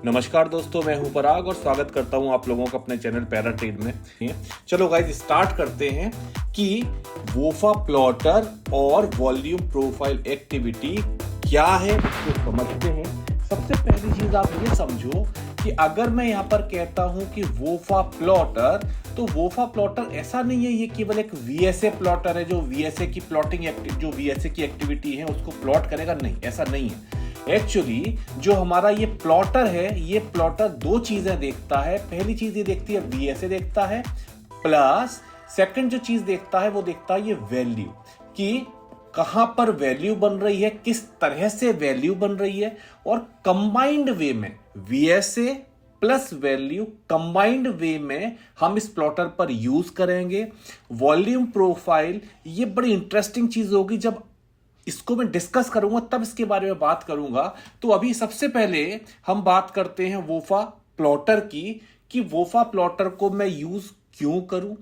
नमस्कार दोस्तों, मैं हूं पराग और स्वागत करता हूं आप लोगों का अपने चैनल पैरा ट्रेड में। चलो गाइस, स्टार्ट करते हैं कि वोफा प्लॉटर और वॉल्यूम प्रोफाइल एक्टिविटी क्या है उसको समझते हैं। सबसे पहली चीज आप ये समझो कि अगर मैं यहाँ पर कहता हूं कि वोफा प्लॉटर, तो वोफा प्लॉटर ऐसा नहीं है ये केवल एक वीएसए प्लॉटर है जो वीएसए की प्लॉटिंग जो वीएसए की एक्टिविटी है उसको प्लॉट करेगा। नहीं, ऐसा नहीं है। एक्चुअली जो हमारा ये प्लॉटर है, ये प्लॉटर दो चीजें देखता है। पहली चीज ये देखती है वीएसए देखता है, प्लस सेकंड जो चीज देखता है वो देखता है ये वैल्यू, कि कहां पर वैल्यू बन रही है, किस तरह से वैल्यू बन रही है। और कंबाइंड वे में वीएसए प्लस वैल्यू कंबाइंड वे में हम इस प्लॉटर पर यूज करेंगे। वॉल्यूम प्रोफाइल ये बड़ी इंटरेस्टिंग चीज होगी, जब इसको मैं डिस्कस करूंगा तब इसके बारे में बात करूंगा। तो अभी सबसे पहले हम बात करते हैं वोफा प्लॉटर की, कि वोफा प्लॉटर को मैं यूज क्यों करूं।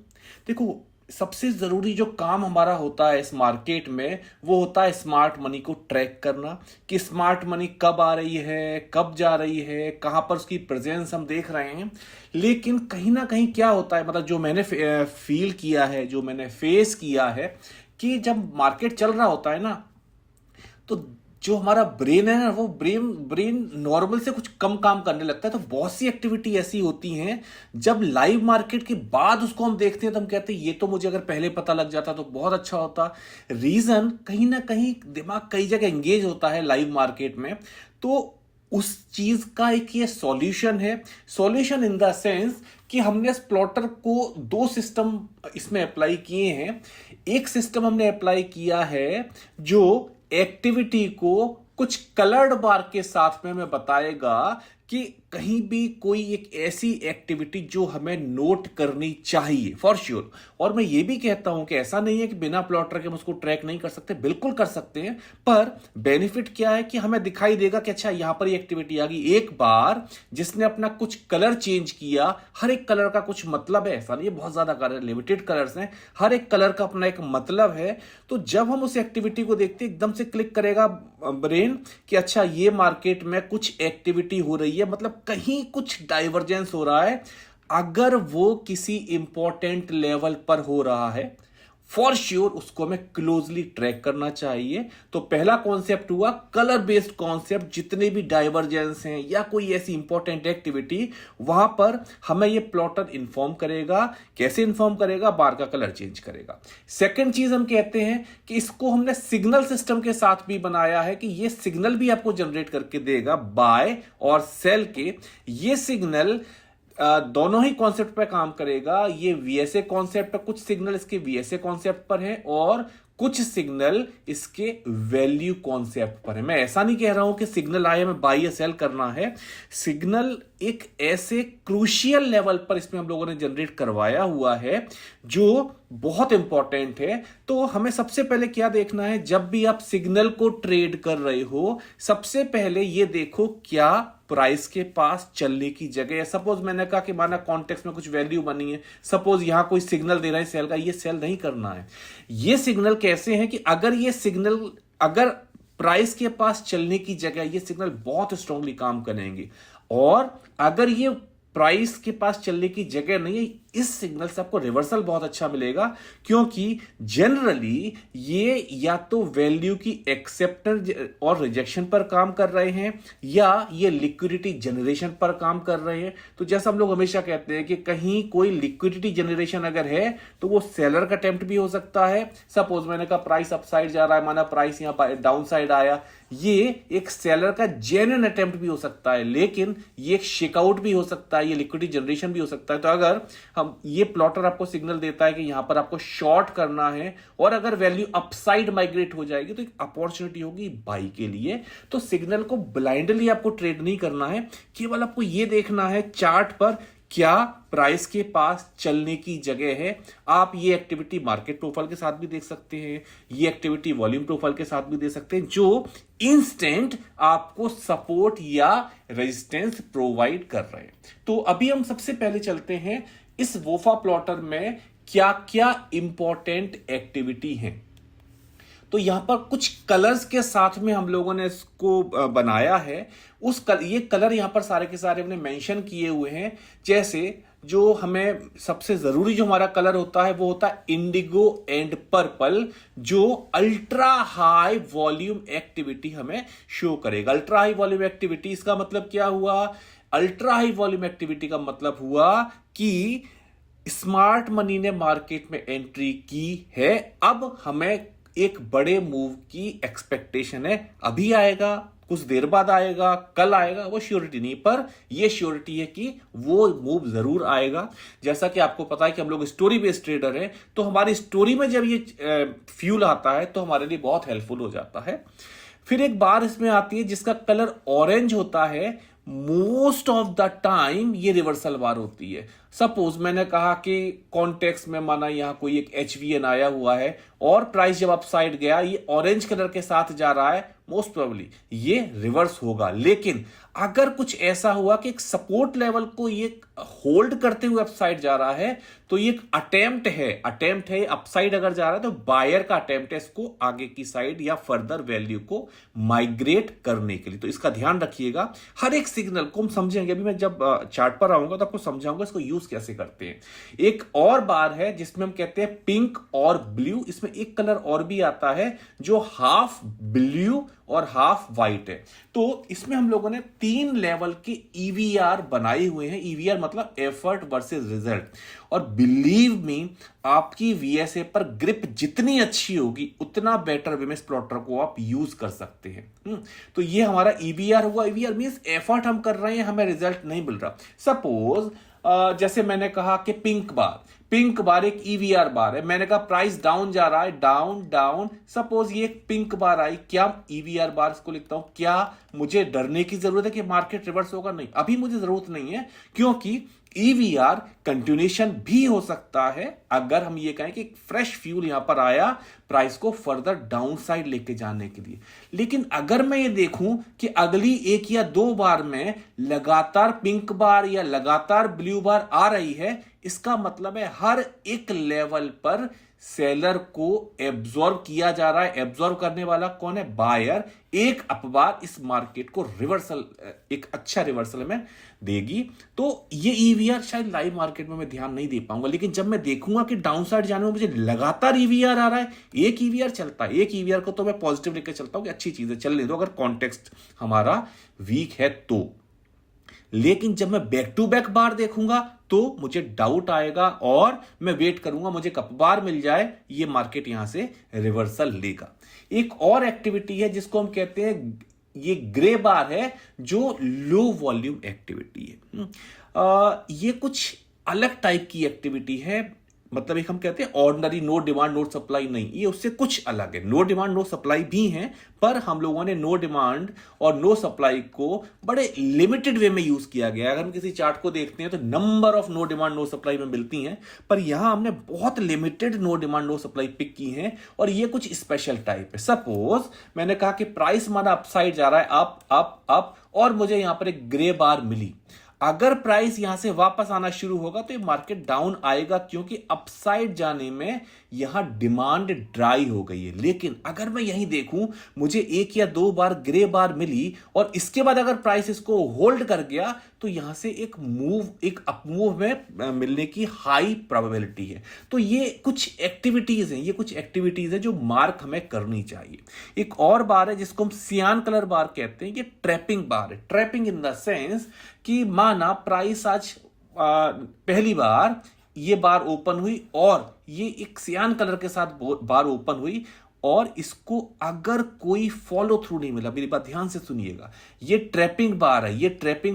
देखो, सबसे जरूरी जो काम हमारा होता है इस मार्केट में वो होता है स्मार्ट मनी को ट्रैक करना, कि स्मार्ट मनी कब आ रही है, कब जा रही है, कहां पर उसकी प्रेजेंस हम देख रहे हैं। लेकिन कहीं ना कहीं क्या होता है, मतलब जो मैंने फील किया है, जो मैंने फेस किया है, कि जब मार्केट चल रहा होता है ना, तो जो हमारा ब्रेन है ना, वो ब्रेन नॉर्मल से कुछ कम काम करने लगता है। तो बहुत सी एक्टिविटी ऐसी होती हैं जब लाइव मार्केट के बाद उसको हम देखते हैं तो हम कहते हैं ये तो मुझे अगर पहले पता लग जाता तो बहुत अच्छा होता। रीजन कहीं ना कहीं दिमाग कई जगह एंगेज होता है लाइव मार्केट में। तो उस चीज का एक ये सॉल्यूशन है। सॉल्यूशन इन द सेंस कि हमने इस प्लॉटर को दो सिस्टम इसमें अप्लाई किए हैं। एक सिस्टम हमने अप्लाई किया है जो एक्टिविटी को कुछ कलर्ड बार के साथ में हमें बताएगा कि कहीं भी कोई एक ऐसी एक्टिविटी जो हमें नोट करनी चाहिए फॉर श्योर। और मैं ये भी कहता हूं कि ऐसा नहीं है कि बिना प्लॉटर के हम उसको ट्रैक नहीं कर सकते, बिल्कुल कर सकते हैं। पर बेनिफिट क्या है कि हमें दिखाई देगा कि अच्छा यहां पर ये एक्टिविटी आ गई। एक बार जिसने अपना कुछ कलर चेंज किया, हर एक कलर का कुछ मतलब है, ऐसा नहीं है बहुत ज्यादा कलर, लिमिटेड कलर्स हैं, हर एक कलर का अपना एक मतलब है। तो जब हम उस एक्टिविटी को देखते एकदम से क्लिक करेगा ब्रेन कि अच्छा ये मार्केट में कुछ एक्टिविटी हो रही है, मतलब कहीं कुछ डाइवर्जेंस हो रहा है। अगर वो किसी इंपॉर्टेंट लेवल पर हो रहा है, फॉर श्योर उसको हमें क्लोजली ट्रैक करना चाहिए। तो पहला कॉन्सेप्ट हुआ कलर बेस्ड कॉन्सेप्ट। जितने भी डाइवर्जेंस हैं या कोई ऐसी इंपॉर्टेंट एक्टिविटी, वहां पर हमें ये प्लॉटर इंफॉर्म करेगा। कैसे इंफॉर्म करेगा? बार का कलर चेंज करेगा। सेकंड चीज हम कहते हैं कि इसको हमने सिग्नल सिस्टम के साथ भी बनाया है, कि ये सिग्नल भी आपको जनरेट करके देगा बाय और सेल के। ये सिग्नल दोनों ही कॉन्सेप्ट पे काम करेगा। ये वीएसए कॉन्सेप्ट पर, कुछ सिग्नल इसके वीएसए कॉन्सेप्ट पर है और कुछ सिग्नल इसके वैल्यू कॉन्सेप्ट पर है। मैं ऐसा नहीं कह रहा हूं कि सिग्नल आए हमें बाय या सेल करना है। सिग्नल एक ऐसे क्रूशियल लेवल पर इसमें हम लोगों ने जनरेट करवाया हुआ है जो बहुत इंपॉर्टेंट है। तो हमें सबसे पहले क्या देखना है, जब भी आप सिग्नल को ट्रेड कर रहे हो, सबसे पहले ये देखो क्या प्राइस के पास चलने की जगह है। सपोज मैंने कहा कि माना कॉन्टेक्स्ट में कुछ वैल्यू बनी है, सपोज यहां कोई सिग्नल दे रहा है सेल का, ये सेल नहीं करना है। ये सिग्नल कैसे है कि अगर प्राइस के पास चलने की जगह, ये सिग्नल बहुत स्ट्रांगली काम करेंगे। और अगर ये प्राइस के पास चलने की जगह नहीं है, इस सिग्नल से आपको रिवर्सल बहुत अच्छा मिलेगा, क्योंकि जनरली ये या तो वैल्यू की एक्सेप्टेंस और रिजेक्शन पर काम कर रहे हैं या ये लिक्विडिटी जनरेशन पर काम कर रहे हैं। तो जैसा हम लोग हमेशा कहते हैं कि कहीं कोई लिक्विडिटी जनरेशन अगर है तो वो सेलर का अटेम्प्ट भी हो सकता है। सपोज मैंने कहा प्राइस अपसाइड जा रहा है, माना प्राइस यहां डाउन साइड आया, ये एक सेलर का जेन्युइन अटेम्प्ट भी हो सकता है, लेकिन ये एक शेकआउट भी हो सकता है, ये लिक्विडिटी जनरेशन भी हो सकता है। तो अगर हम ये प्लॉटर आपको सिग्नल देता है कि यहां पर आपको शॉर्ट करना है और अगर वैल्यू अपसाइड माइग्रेट हो जाएगी तो एक अपॉर्चुनिटी होगी बाई के लिए। तो सिग्नल को ब्लाइंडली आपको ट्रेड नहीं करना है, केवल आपको यह देखना है चार्ट पर क्या प्राइस के पास चलने की जगह है। आप ये एक्टिविटी मार्केट प्रोफाइल के साथ भी देख सकते हैं, ये एक्टिविटी वॉल्यूम प्रोफाइल के साथ भी देख सकते हैं, जो इंस्टेंट आपको सपोर्ट या रेजिस्टेंस प्रोवाइड कर रहे हैं। तो अभी हम सबसे पहले चलते हैं इस वोफा प्लॉटर में क्या क्या इंपॉर्टेंट एक्टिविटी है। तो तो यहां पर कुछ कलर्स के साथ में हम लोगों ने इसको बनाया है। ये कलर यहां पर सारे के सारे हमने मेंशन किए हुए हैं। जैसे जो हमें सबसे जरूरी जो हमारा कलर होता है वो होता है इंडिगो एंड पर्पल, जो अल्ट्रा हाई वॉल्यूम एक्टिविटी हमें शो करेगा। अल्ट्रा हाई वॉल्यूम एक्टिविटी, इसका मतलब क्या हुआ? अल्ट्रा हाई वॉल्यूम एक्टिविटी का मतलब हुआ कि स्मार्ट मनी ने मार्केट में एंट्री की है। अब हमें एक बड़े मूव की एक्सपेक्टेशन है। अभी आएगा, कुछ देर बाद आएगा, कल आएगा, वो श्योरिटी नहीं, पर ये श्योरिटी है कि वो मूव जरूर आएगा। जैसा कि आपको पता है कि हम लोग स्टोरी बेस्ड ट्रेडर हैं, तो हमारी स्टोरी में जब ये फ्यूल आता है तो हमारे लिए बहुत हेल्पफुल हो जाता है। फिर एक बार इसमें आती है जिसका कलर ऑरेंज होता है। मोस्ट ऑफ द टाइम ये रिवर्सल बार होती है। सपोज मैंने कहा कि कॉन्टेक्स्ट में माना यहां कोई एक HVN आया हुआ है और प्राइस जब अपसाइड गया, ये ऑरेंज कलर के साथ जा रहा है, मोस्ट प्रोबेबली ये रिवर्स होगा। लेकिन अगर कुछ ऐसा हुआ कि एक सपोर्ट लेवल को ये होल्ड करते हुए अपसाइड जा रहा है, तो ये एक अटेम्प्ट है अपसाइड अगर जा रहा है तो बायर का अटेम्प्ट है इसको आगे की साइड या फर्दर वैल्यू को माइग्रेट करने के लिए। तो इसका ध्यान रखिएगा, हर एक सिग्नल को हम समझेंगे। अभी मैं जब चार्ट पर आऊंगा तो आपको समझाऊंगा इसको यूज कैसे करते हैं। एक और बार है जिसमें हम कहते हैं पिंक और ब्लू। इसमें एक कलर और भी आता है जो हाफ ब्लू और हाफ व्हाइट है। तो इसमें हम लोगों ने 3 लेवल के EVR बनाए हुए हैं। EVR मतलब एफर्ट वर्सेस रिजल्ट। और बिलीव मी, आपकी VSA पर ग्रिप जितनी अच्छी होगी उतना बेटर वे में इस प्लॉटर को आप यूज कर सकते हैं। तो ये हमारा EVR हुआ। EVR मींस एफर्ट हम कर रहे हैं, हमें रिजल्ट नहीं मिल रहा। सपोज जैसे मैंने कहा कि पिंक बार एक EVR बार है। मैंने कहा प्राइस डाउन जा रहा है, डाउन। सपोज ये एक पिंक बार आई, क्या EVR बार इसको लिखता हूं, क्या मुझे डरने की जरूरत है कि मार्केट रिवर्स होगा? नहीं, अभी मुझे जरूरत नहीं है, क्योंकि EVR कंटिन्यूएशन भी हो सकता है। अगर हम ये कहें कि फ्रेश फ्यूल यहां पर आया प्राइस को फर्दर डाउन साइड लेके जाने के लिए। लेकिन अगर मैं ये देखूं कि अगली 1 या 2 बार में लगातार पिंक बार या लगातार ब्लू बार आ रही है, इसका मतलब है हर एक लेवल पर सेलर को एब्जॉर्ब किया जा रहा है। एब्जॉर्ब करने वाला कौन है? बायर। एक अपबार इस मार्केट को रिवर्सल, एक अच्छा रिवर्सल में देगी। तो ये EVR शायद लाइव मार्केट में मैं ध्यान नहीं दे पाऊंगा, लेकिन जब मैं देखूंगा कि डाउन साइड जाने में मुझे लगातार EVR आ रहा है, एक EVR चलता है, एक EVR को तो मैं पॉजिटिव लेकर चलता हूं कि अच्छी चीज है, चलने दो अगर कॉन्टेक्स्ट हमारा वीक है तो। लेकिन जब मैं बैक टू बैक बार देखूंगा तो मुझे डाउट आएगा और मैं वेट करूंगा मुझे कब बार मिल जाए, ये मार्केट यहां से रिवर्सल लेगा। एक और एक्टिविटी है जिसको हम कहते हैं, ये ग्रे बार है जो लो वॉल्यूम एक्टिविटी है। ये कुछ अलग टाइप की एक्टिविटी है। मतलब एक हम कहते हैं ordinary no demand no supply नहीं, ये उससे कुछ अलग है। नो डिमांड नो सप्लाई भी है, पर हम लोगों ने नो डिमांड और नो सप्लाई को बड़े लिमिटेड वे में यूज किया गया है। अगर हम किसी चार्ट को देखते हैं तो number of no demand no supply में मिलती हैं, पर यहां हमने बहुत limited no demand no supply pick की हैं और ये कुछ स्पेशल टाइप है। सपोज मैंने कहा कि प्राइस हमारा अपसाइड जा रहा है, अप, और मुझे यहां पर एक ग्रे बार मिली। अगर प्राइस यहां से वापस आना शुरू होगा तो ये मार्केट डाउन आएगा, क्योंकि अपसाइड जाने में यहां डिमांड ड्राई हो गई है। लेकिन अगर मैं यहीं देखूं, मुझे 1 या 2 बार ग्रे बार मिली और इसके बाद अगर प्राइस इसको होल्ड कर गया तो यहां से एक अपमूव में मिलने की हाई प्रोबेबिलिटी है। तो ये कुछ एक्टिविटीज हैं जो मार्क हमें करनी चाहिए। एक और बार है जिसको हम सियान कलर बार कहते हैं, ये ट्रैपिंग बार है। ट्रैपिंग इन द सेंस कि माना प्राइस आज पहली बार ये बार ओपन हुई और ये एक सियान कलर के साथ बार ओपन हुई और इसको अगर कोई फॉलो थ्रू नहीं मिला, मेरी बात ध्यान से सुनिएगा, ये ट्रैपिंग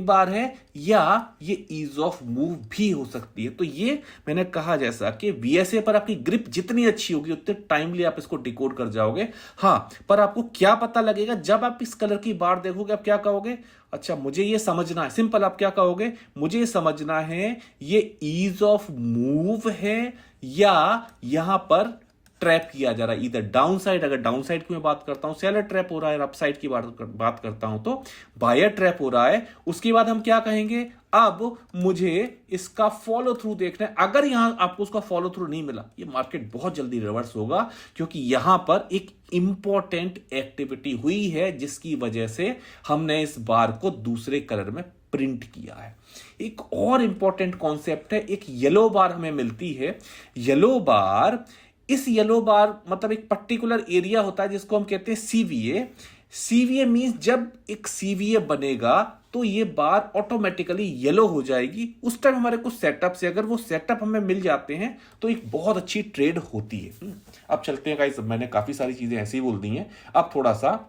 बार है या ये ईज ऑफ मूव भी हो सकती है। तो ये मैंने कहा जैसा कि VSA पर आपकी ग्रिप जितनी अच्छी होगी उतने टाइमली आप इसको डिकोड कर जाओगे। हाँ, पर आपको क्या पता लगेगा जब आप इस कलर की बार देखोगे, आप क्या कहोगे? अच्छा, मुझे ये समझना है। सिंपल, आप क्या कहोगे? मुझे ये समझना है ये ईज ऑफ मूव है या यहां पर ट्रैप किया जा रहा है, इधर डाउन साइड, अगर डाउन साइड की मैं बात करता हूं सेलर ट्रैप हो रहा है, अप साइड की बात करता हूं तो बायर ट्रैप हो रहा है। उसके बाद हम क्या कहेंगे, अब मुझे इसका फॉलो थ्रू देखना है। अगर यहां आपको उसका फॉलो थ्रू नहीं मिला, ये मार्केट बहुत जल्दी रिवर्स होगा, क्योंकि यहां पर एक इंपॉर्टेंट एक्टिविटी हुई है जिसकी वजह से हमने इस बार को दूसरे कलर में प्रिंट किया है। एक और इंपॉर्टेंट कॉन्सेप्ट है, एक येलो बार हमें मिलती है। येलो बार, इस येलो बार मतलब एक पर्टिकुलर एरिया होता है जिसको हम कहते हैं सीवीए। सीवीए मींस जब एक सीवीए बनेगा तो ये बार ऑटोमेटिकली येलो हो जाएगी। उस टाइम हमारे कुछ सेटअप से अगर वो सेटअप हमें मिल जाते हैं तो एक बहुत अच्छी ट्रेड होती है। अब चलते हैं गाइस, मैंने काफी सारी चीजें ऐसे ही बोल दी हैं, अब थोड़ा सा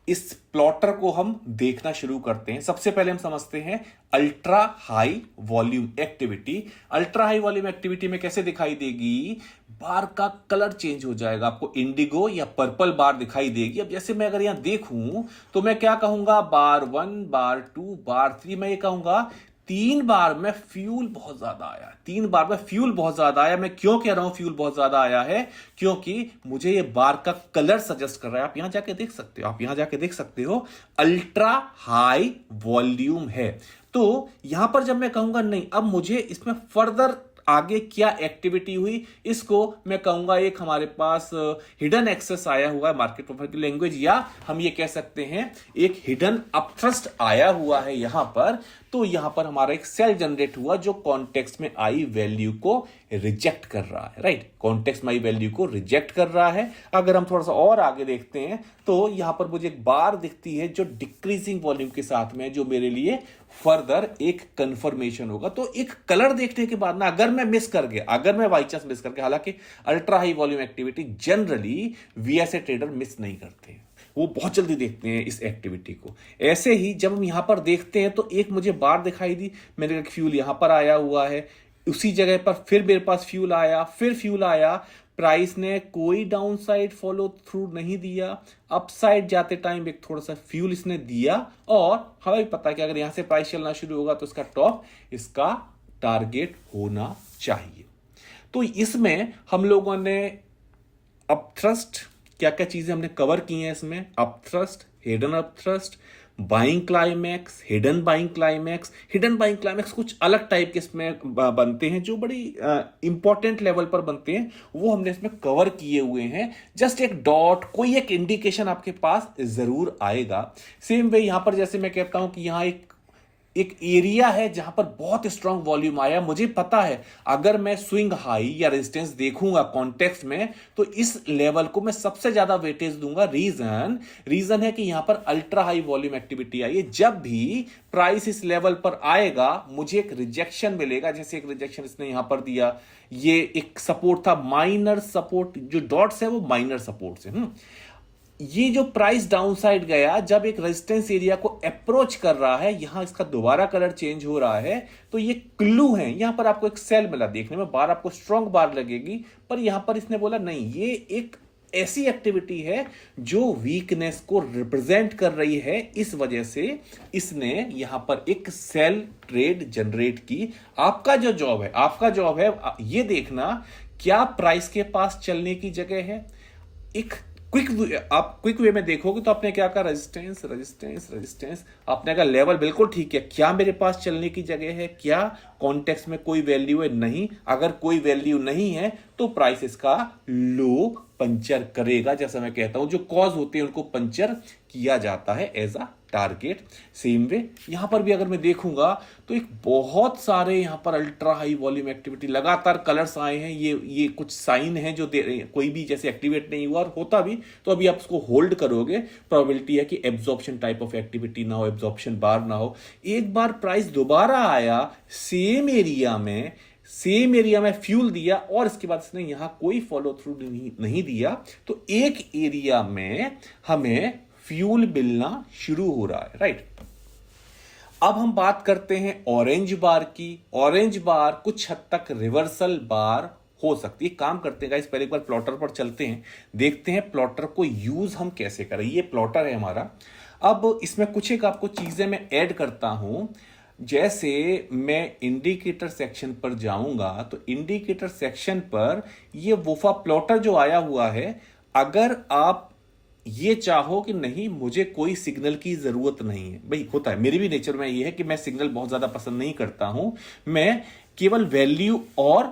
इस प्लॉटर को हम देखना शुरू करते हैं। सबसे पहले हम समझते हैं ultra high volume activity. Ultra high volume activity में कैसे दिखाई देगी, बार का कलर चेंज हो जाएगा, आपको इंडिगो या पर्पल बार दिखाई देगी। अब जैसे मैं अगर यहां देखूं तो मैं क्या कहूंगा, बार 1, बार 2, बार 3, मैं ये कहूंगा 3 बार में फ्यूल बहुत ज्यादा आया, 3 बार में फ्यूल बहुत ज्यादा आया। मैं क्यों कह रहा हूं फ्यूल बहुत ज्यादा आया है, क्योंकि मुझे ये बार का कलर सजेस्ट कर रहा है। आप यहां जाके देख सकते हो, आप यहां जाके देख सकते हो, अल्ट्रा हाई वॉल्यूम है। तो यहां पर जब मैं कहूंगा नहीं, अब मुझे इसमें फर्दर आगे क्या एक्टिविटी हुई, इसको मैं कहूंगा एक हमारे पास हिडन एक्सेस आया हुआ है मार्केट प्रोफाइल की लैंग्वेज, या हम ये कह सकते हैं एक हिडन अपथ्रस्ट आया हुआ है यहां पर। तो यहां पर हमारा एक सेल जनरेट हुआ जो कॉन्टेक्स्ट में आई वैल्यू को रिजेक्ट कर रहा है, राइट, कॉन्टेक्स्ट में आई वैल्यू को रिजेक्ट कर रहा है। अगर हम थोड़ा सा और आगे देखते हैं तो यहां पर मुझे एक बार दिखती है जो डिक्रीजिंग वॉल्यूम के साथ में, जो मेरे लिए फर्दर एक कंफर्मेशन होगा। तो एक कलर देखने के बाद ना, अगर मैं मिस कर गया, अगर मैं बाई चांस मिस कर गया, हालांकि ultra high volume activity generally VSA trader miss नहीं करते, वो बहुत जल्दी देखते हैं इस एक्टिविटी को। ऐसे ही जब हम यहां पर देखते हैं तो एक मुझे बार दिखाई दी, मेरे फ्यूल यहां पर आया हुआ है, उसी जगह पर फिर मेरे पास फ्यूल आया, फिर फ्यूल आया, प्राइस ने कोई डाउन साइड फॉलो थ्रू नहीं दिया, अप साइड जाते टाइम एक थोड़ा सा फ्यूल इसने दिया, और हमें पता है कि अगर यहां से प्राइस चलना शुरू होगा तो इसका टॉप, इसका टारगेट होना चाहिए। तो इसमें हम लोगों ने अपथ्रस्ट, क्या क्या चीजें हमने कवर की हैं इसमें, upthrust, hidden upthrust, buying climax, hidden buying climax. Hidden buying climax कुछ अलग टाइप के इसमें बनते हैं जो बड़ी इंपॉर्टेंट लेवल पर बनते हैं, वो हमने इसमें कवर किए हुए हैं। जस्ट एक डॉट, कोई एक इंडिकेशन आपके पास जरूर आएगा। सेम वे यहां पर जैसे मैं कहता हूं कि यहां एक एरिया है जहां पर बहुत स्ट्रांग वॉल्यूम आया, मुझे पता है अगर मैं स्विंग हाई या रेजिस्टेंस देखूंगा कॉन्टेक्स्ट में तो इस लेवल को मैं सबसे ज्यादा वेटेज दूंगा। रीजन है कि यहां पर अल्ट्रा हाई वॉल्यूम एक्टिविटी आई है। जब भी प्राइस इस लेवल पर आएगा मुझे एक रिजेक्शन मिलेगा, जैसे एक रिजेक्शन इसने यहां पर दिया, ये एक सपोर्ट था, माइनर सपोर्ट, जो डॉट्स है वो माइनर सपोर्ट है। ये जो प्राइस डाउन साइड गया, जब एक रेजिस्टेंस एरिया को अप्रोच कर रहा है, यहां इसका दोबारा कलर चेंज हो रहा है, तो ये क्लू है। यहां पर आपको एक सेल मिला, देखने में बार आपको स्ट्रॉन्ग बार लगेगी, पर यहां पर इसने बोला नहीं, ये एक ऐसी एक्टिविटी है जो वीकनेस को रिप्रेजेंट कर रही है, इस वजह से इसने यहां पर एक सेल ट्रेड जनरेट की। आपका जॉब है ये देखना क्या प्राइस के पास चलने की जगह है। एक क्विक वे में देखोगे तो आपने क्या कहा, रेजिस्टेंस, आपने कहा लेवल बिल्कुल ठीक है, क्या मेरे पास चलने की जगह है, क्या कॉन्टेक्स्ट में कोई वैल्यू है, नहीं। अगर कोई वैल्यू नहीं है तो प्राइस इसका लो पंचर करेगा। जैसा मैं कहता हूं जो कॉज होते हैं उनको पंचर किया जाता है as a target. Same way यहां पर भी अगर मैं देखूंगा तो एक बहुत सारे यहां पर अल्ट्रा हाई वॉल्यूम एक्टिविटी लगातार कलर्स आए हैं। ये कुछ साइन है जो दे रहे हैं, कोई भी जैसे एक्टिवेट नहीं हुआ और होता भी तो अभी आप उसको होल्ड करोगे, प्रोबेबिलिटी है कि एब्जॉर्प्शन टाइप ऑफ एक्टिविटी ना हो, एब्जॉर्प्शन बार ना हो। एक बार प्राइस दोबारा आया सेम एरिया में फ्यूल दिया और इसके बाद इसने यहां कोई फॉलो थ्रू नहीं दिया, तो एक एरिया में हमें फ्यूल मिलना शुरू हो रहा है, राइट। अब हम बात करते हैं ऑरेंज बार की। ऑरेंज बार कुछ हद तक रिवर्सल बार हो सकती है। काम करते हैं गाइस, पहले एक बार प्लॉटर पर चलते हैं, देखते हैं प्लॉटर को यूज हम कैसे करें। ये प्लॉटर है हमारा। अब इसमें कुछ एक आपको चीजें मैं ऐड करता हूं। जैसे मैं इंडिकेटर सेक्शन पर जाऊंगा तो इंडिकेटर सेक्शन पर ये वोफा प्लॉटर जो आया हुआ है, अगर आप ये चाहो कि नहीं मुझे कोई सिग्नल की जरूरत नहीं है, भाई होता है मेरी भी नेचर में ये है कि मैं सिग्नल बहुत ज्यादा पसंद नहीं करता हूं, मैं केवल वैल्यू और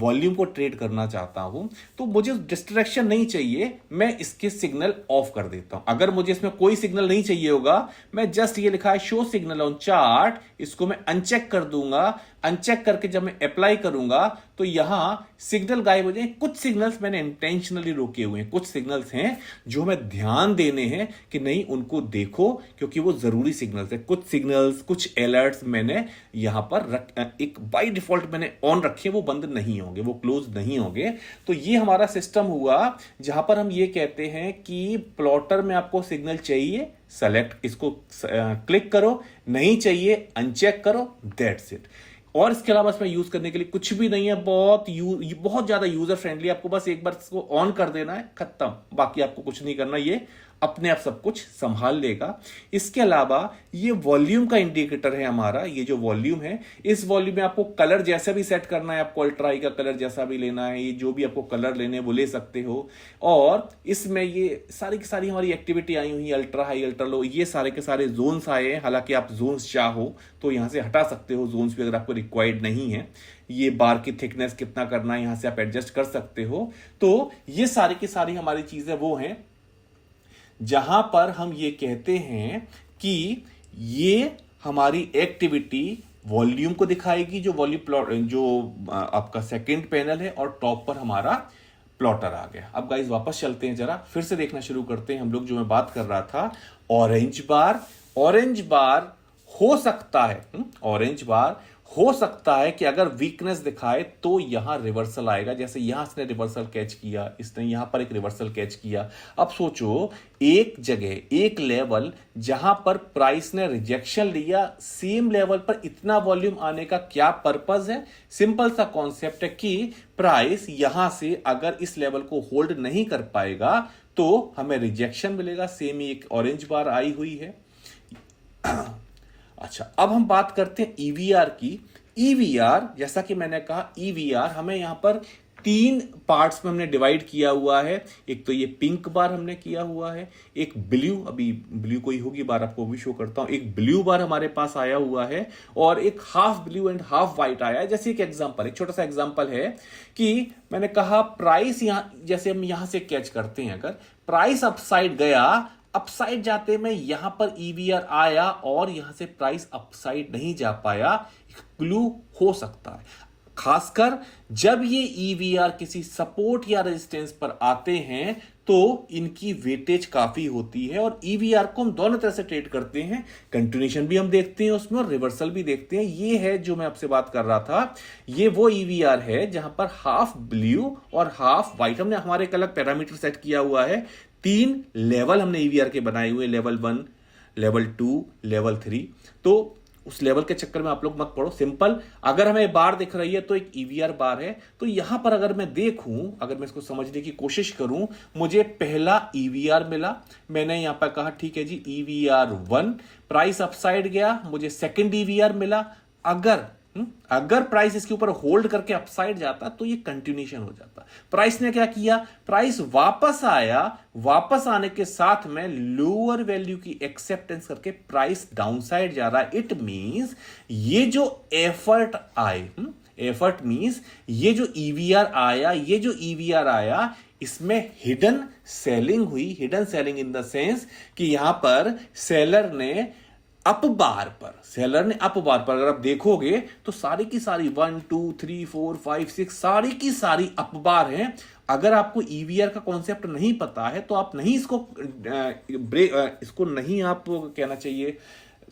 वॉल्यूम को ट्रेड करना चाहता हूं, तो मुझे डिस्ट्रैक्शन नहीं चाहिए, मैं इसके सिग्नल ऑफ कर देता हूं। अगर मुझे इसमें कोई सिग्नल नहीं चाहिए होगा, मैं जस्ट ये लिखा है शो सिग्नल ऑन चार्ट, इसको मैं अनचेक कर दूंगा। अनचेक करके जब मैं अप्लाई करूंगा तो यहां सिग्नल गायब हो जाए। कुछ सिग्नल्स मैंने इंटेंशनली रोके हुए हैं, कुछ सिग्नल्स हैं जो हमें ध्यान देने हैं कि नहीं उनको देखो, क्योंकि वो जरूरी सिग्नल्स है। कुछ सिग्नल्स, कुछ अलर्ट्स मैंने यहां पर एक बाय डिफॉल्ट मैंने ऑन रखे, वो बंद नहीं होंगे, वो क्लोज नहीं होंगे। तो ये हमारा सिस्टम हुआ जहां पर हम ये कहते हैं कि प्लॉटर में आपको सिग्नल चाहिए, सेलेक्ट, इसको क्लिक करो, नहीं चाहिए अनचेक करो, दैट्स इट। और इसके अलावा इसमें यूज करने के लिए कुछ भी नहीं है, बहुत ज्यादा यूजर फ्रेंडली। आपको बस एक बार इसको ऑन कर देना है, खत्म, बाकी आपको कुछ नहीं करना, ये अपने आप सब कुछ संभाल लेगा। इसके अलावा ये वॉल्यूम का इंडिकेटर है हमारा, ये जो वॉल्यूम है, इस वॉल्यूम में आपको कलर जैसा भी सेट करना है, आपको अल्ट्रा हाई का कलर जैसा भी लेना है, ये जो भी आपको कलर लेने हैं वो ले सकते हो। और इसमें ये सारी की सारी हमारी एक्टिविटी आई हुई, अल्ट्रा हाई, अल्ट्रा लो, ये सारे के सारे जोन्स आए हैं। हालांकि आप जोन्स चाहो तो यहां से हटा सकते हो, जोन्स भी अगर आपको रिक्वायर्ड नहीं है। ये बार की थिकनेस कितना करना है यहां से आप एडजस्ट कर सकते हो। तो ये सारी की सारी हमारी चीजें वो हैं जहां पर हम ये कहते हैं कि ये हमारी एक्टिविटी वॉल्यूम को दिखाएगी, जो वॉल्यूम प्लॉट, जो आपका सेकंड पैनल है, और टॉप पर हमारा प्लॉटर आ गया। अब गाइस वापस चलते हैं, जरा फिर से देखना शुरू करते हैं हम लोग। जो मैं बात कर रहा था, ऑरेंज बार, ऑरेंज बार हो सकता है, ऑरेंज बार हो सकता है कि अगर वीकनेस दिखाए तो यहां रिवर्सल आएगा। जैसे यहां इसने रिवर्सल कैच किया, इसने यहां पर एक रिवर्सल कैच किया। अब सोचो, एक जगह, एक लेवल जहां पर प्राइस ने रिजेक्शन लिया, सेम लेवल पर इतना वॉल्यूम आने का क्या पर्पस है? सिंपल सा कॉन्सेप्ट है कि प्राइस यहां से अगर इस लेवल को होल्ड नहीं कर पाएगा तो हमें रिजेक्शन मिलेगा। सेम ही एक ऑरेंज बार आई हुई है। अच्छा, अब हम बात करते हैं ईवीआर की। ईवीआर, जैसा कि मैंने कहा, ईवीआर हमें यहां पर 3 पार्ट्स में हमने डिवाइड किया हुआ है। एक तो ये पिंक बार हमने किया हुआ है, एक ब्लू, अभी ब्लू कोई होगी बार, आपको भी शो करता हूं, एक ब्लू बार हमारे पास आया हुआ है, और एक half blue and half white आया है। जैसे एक एग्जांपल, एक छोटा सा एग्जांपल है कि मैंने कहा प्राइस यहां, जैसे हम यहां से कैच करते हैं, अगर प्राइस अपसाइड गया, अपसाइड जाते में यहां पर ईवीआर आया और यहां से प्राइस अपसाइड नहीं जा पाया, क्लू हो सकता है। खासकर जब ये ईवीआर किसी सपोर्ट या रेजिस्टेंस पर आते हैं तो इनकी वेटेज काफी होती है, और ईवीआर को हम दोनों तरह से ट्रेड करते हैं, कंटिन्यूएशन भी हम देखते हैं उसमें और रिवर्सल भी देखते हैं। ये है जो मैं आपसे बात कर रहा था, ये वो ईवीआर है जहां पर हाफ ब्लू और हाफ व्हाइट, हमने हमारे एक अलग पैरामीटर सेट किया हुआ है। 3 लेवल हमने ईवीआर के बनाए हुए, लेवल 1, लेवल 2, लेवल 3। तो उस लेवल के चक्कर में आप लोग मत पड़ो, सिंपल, अगर हमें बार दिख रही है तो एक ईवीआर बार है। तो यहां पर अगर मैं देखूं, अगर मैं इसको समझने की कोशिश करूं, मुझे पहला ईवीआर मिला, मैंने यहां पर कहा ठीक है जी ईवीआर 1, प्राइस अपसाइड गया, मुझे सेकंड ईवीआर मिला। अगर प्राइस इसके ऊपर होल्ड करके अपसाइड जाता तो ये कंटिन्यूएशन हो जाता। प्राइस ने क्या किया, प्राइस वापस आया, वापस आने के साथ में लोअर वैल्यू की एक्सेप्टेंस करके प्राइस डाउनसाइड जा रहा है। इट मींस ये जो एफर्ट आए, एफर्ट मींस ये जो ईवीआर आया, ये जो ईवीआर आया, इसमें हिडन सेलिंग हुई। Hidden selling in the sense कि यहां पर सेलर ने अप बार पर, अगर आप देखोगे तो सारी की सारी 1 2 3 4 5 6 सारी की सारी अप बार हैं। अगर आपको ईवीआर का कॉन्सेप्ट नहीं पता है तो आप नहीं इसको नहीं आप कहना चाहिए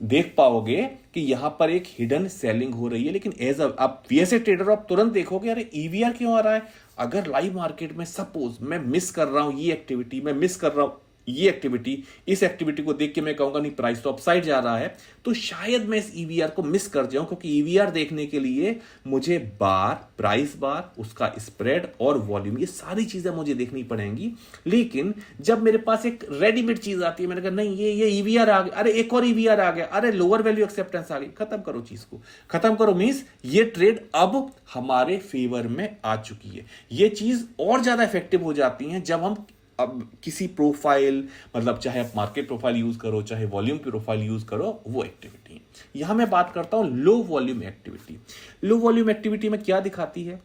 देख पाओगे कि यहां पर एक हिडन सेलिंग हो रही है। लेकिन एज आप वीएसए ट्रेडर आप तुरंत देखोगे अरे ईवीआर क्यों आ रहा है। अगर लाइव मार्केट में सपोज मैं मिस कर रहा हूं, ये एक्टिविटी मैं मिस कर रहा हूं, ये एक्टिविटी, इस एक्टिविटी को देख के मैं कहूंगा नहीं प्राइस तो अपसाइड जा रहा है, तो शायद मैं इस ईवीआर को मिस कर जाऊं, क्योंकि ईवीआर देखने के लिए मुझे बार, प्राइस बार, उसका स्प्रेड और वॉल्यूम, ये सारी चीजें मुझे देखनी पड़ेंगी। लेकिन जब मेरे पास एक रेडीमेड चीज आती है, मैंने कहा नहीं ये ईवीआर आ गया, अरे एक और ईवीआर आ गया, अरे लोअर वैल्यू एक्सेप्टेंस आ गई, खत्म करो चीज को, खत्म करो। मींस ये ट्रेड अब हमारे फेवर में आ चुकी है। ये चीज और ज्यादा इफेक्टिव हो जाती है जब हम अब किसी प्रोफाइल, मतलब चाहे आप मार्केट प्रोफाइल यूज करो, चाहे वॉल्यूम प्रोफाइल यूज करो, वो एक्टिविटी। यहां मैं बात करता हूं low volume activity. Low volume activity में क्या दिखाती है?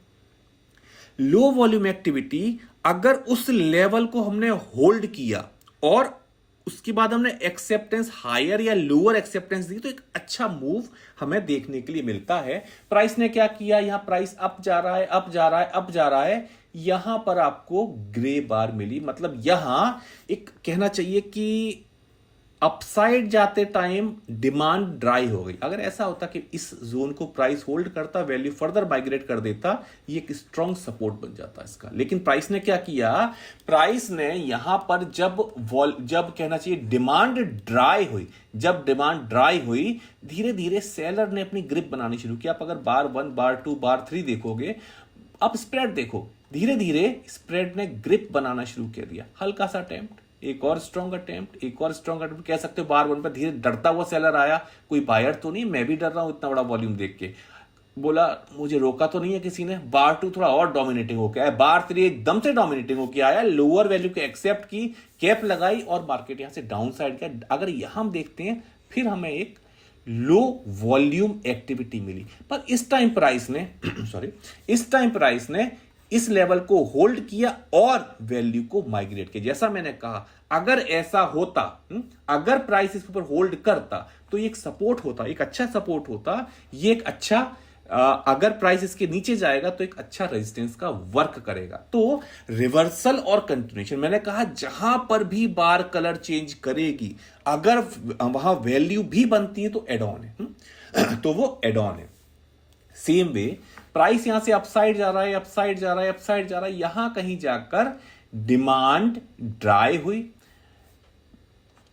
लो वॉल्यूम एक्टिविटी अगर उस लेवल को हमने होल्ड किया और उसके बाद हमने एक्सेप्टेंस हायर या लोअर एक्सेप्टेंस दी, तो एक अच्छा मूव हमें देखने के लिए मिलता है। प्राइस ने क्या किया? यहां प्राइस अप जा रहा है, अप जा रहा है, अप जा रहा है, यहां पर आपको ग्रे बार मिली। मतलब यहां एक कहना चाहिए कि अपसाइड जाते टाइम डिमांड ड्राई हो गई। अगर ऐसा होता कि इस जोन को प्राइस होल्ड करता, वैल्यू फर्दर माइग्रेट कर देता, ये एक स्ट्रॉन्ग सपोर्ट बन जाता इसका। लेकिन प्राइस ने क्या किया? प्राइस ने यहां पर जब कहना चाहिए डिमांड ड्राई हुई, जब डिमांड ड्राई हुई, धीरे धीरे सेलर ने अपनी ग्रिप बनानी शुरू की। आप अगर बार 1, बार 2, बार 3 देखोगे, अब स्प्रेड देखो, धीरे धीरे स्प्रेड ने ग्रिप बनाना शुरू कर दिया। हल्का सा अटेम्प्ट, एक और स्ट्रॉन्ग अटेम्प्ट, एक और स्ट्रॉन्ग अटेम्प्ट, कह सकते हो बार 1 पर धीरे डरता हुआ सेलर आया। कोई बायर तो नहीं, मैं भी डर रहा हूं इतना बड़ा वॉल्यूम देख के। बोला मुझे रोका तो नहीं है किसी ने। बार 2 थोड़ा और डोमिनेटिंग होकर आया, बार 3 एकदम से डोमिनेटिंग होकर आया, लोअर वैल्यू को एक्सेप्ट की, कैप लगाई और मार्केट यहां से डाउन साइड गया। अगर यहां हम देखते हैं, फिर हमें एक लो वॉल्यूम एक्टिविटी मिली। पर इस टाइम प्राइस ने इस टाइम प्राइस ने इस लेवल को होल्ड किया और वैल्यू को माइग्रेट किया। जैसा मैंने कहा, अगर ऐसा होता, अगर प्राइस इसके ऊपर होल्ड करता, तो ये एक सपोर्ट होता, एक अच्छा सपोर्ट होता, ये एक अच्छा अगर प्राइस इसके नीचे जाएगा तो एक अच्छा रेजिस्टेंस का वर्क करेगा। तो रिवर्सल और कंटिन्यूएशन, मैंने कहा जहां पर भी बार कलर चेंज करेगी, अगर वहां वैल्यू भी बनती है तो एड ऑन है, तो वो एड ऑन है। सेम वे प्राइस यहां से अपसाइड जा रहा है, अपसाइड जा रहा है, अपसाइड जा रहा है, यहां कहीं जाकर डिमांड ड्राई हुई।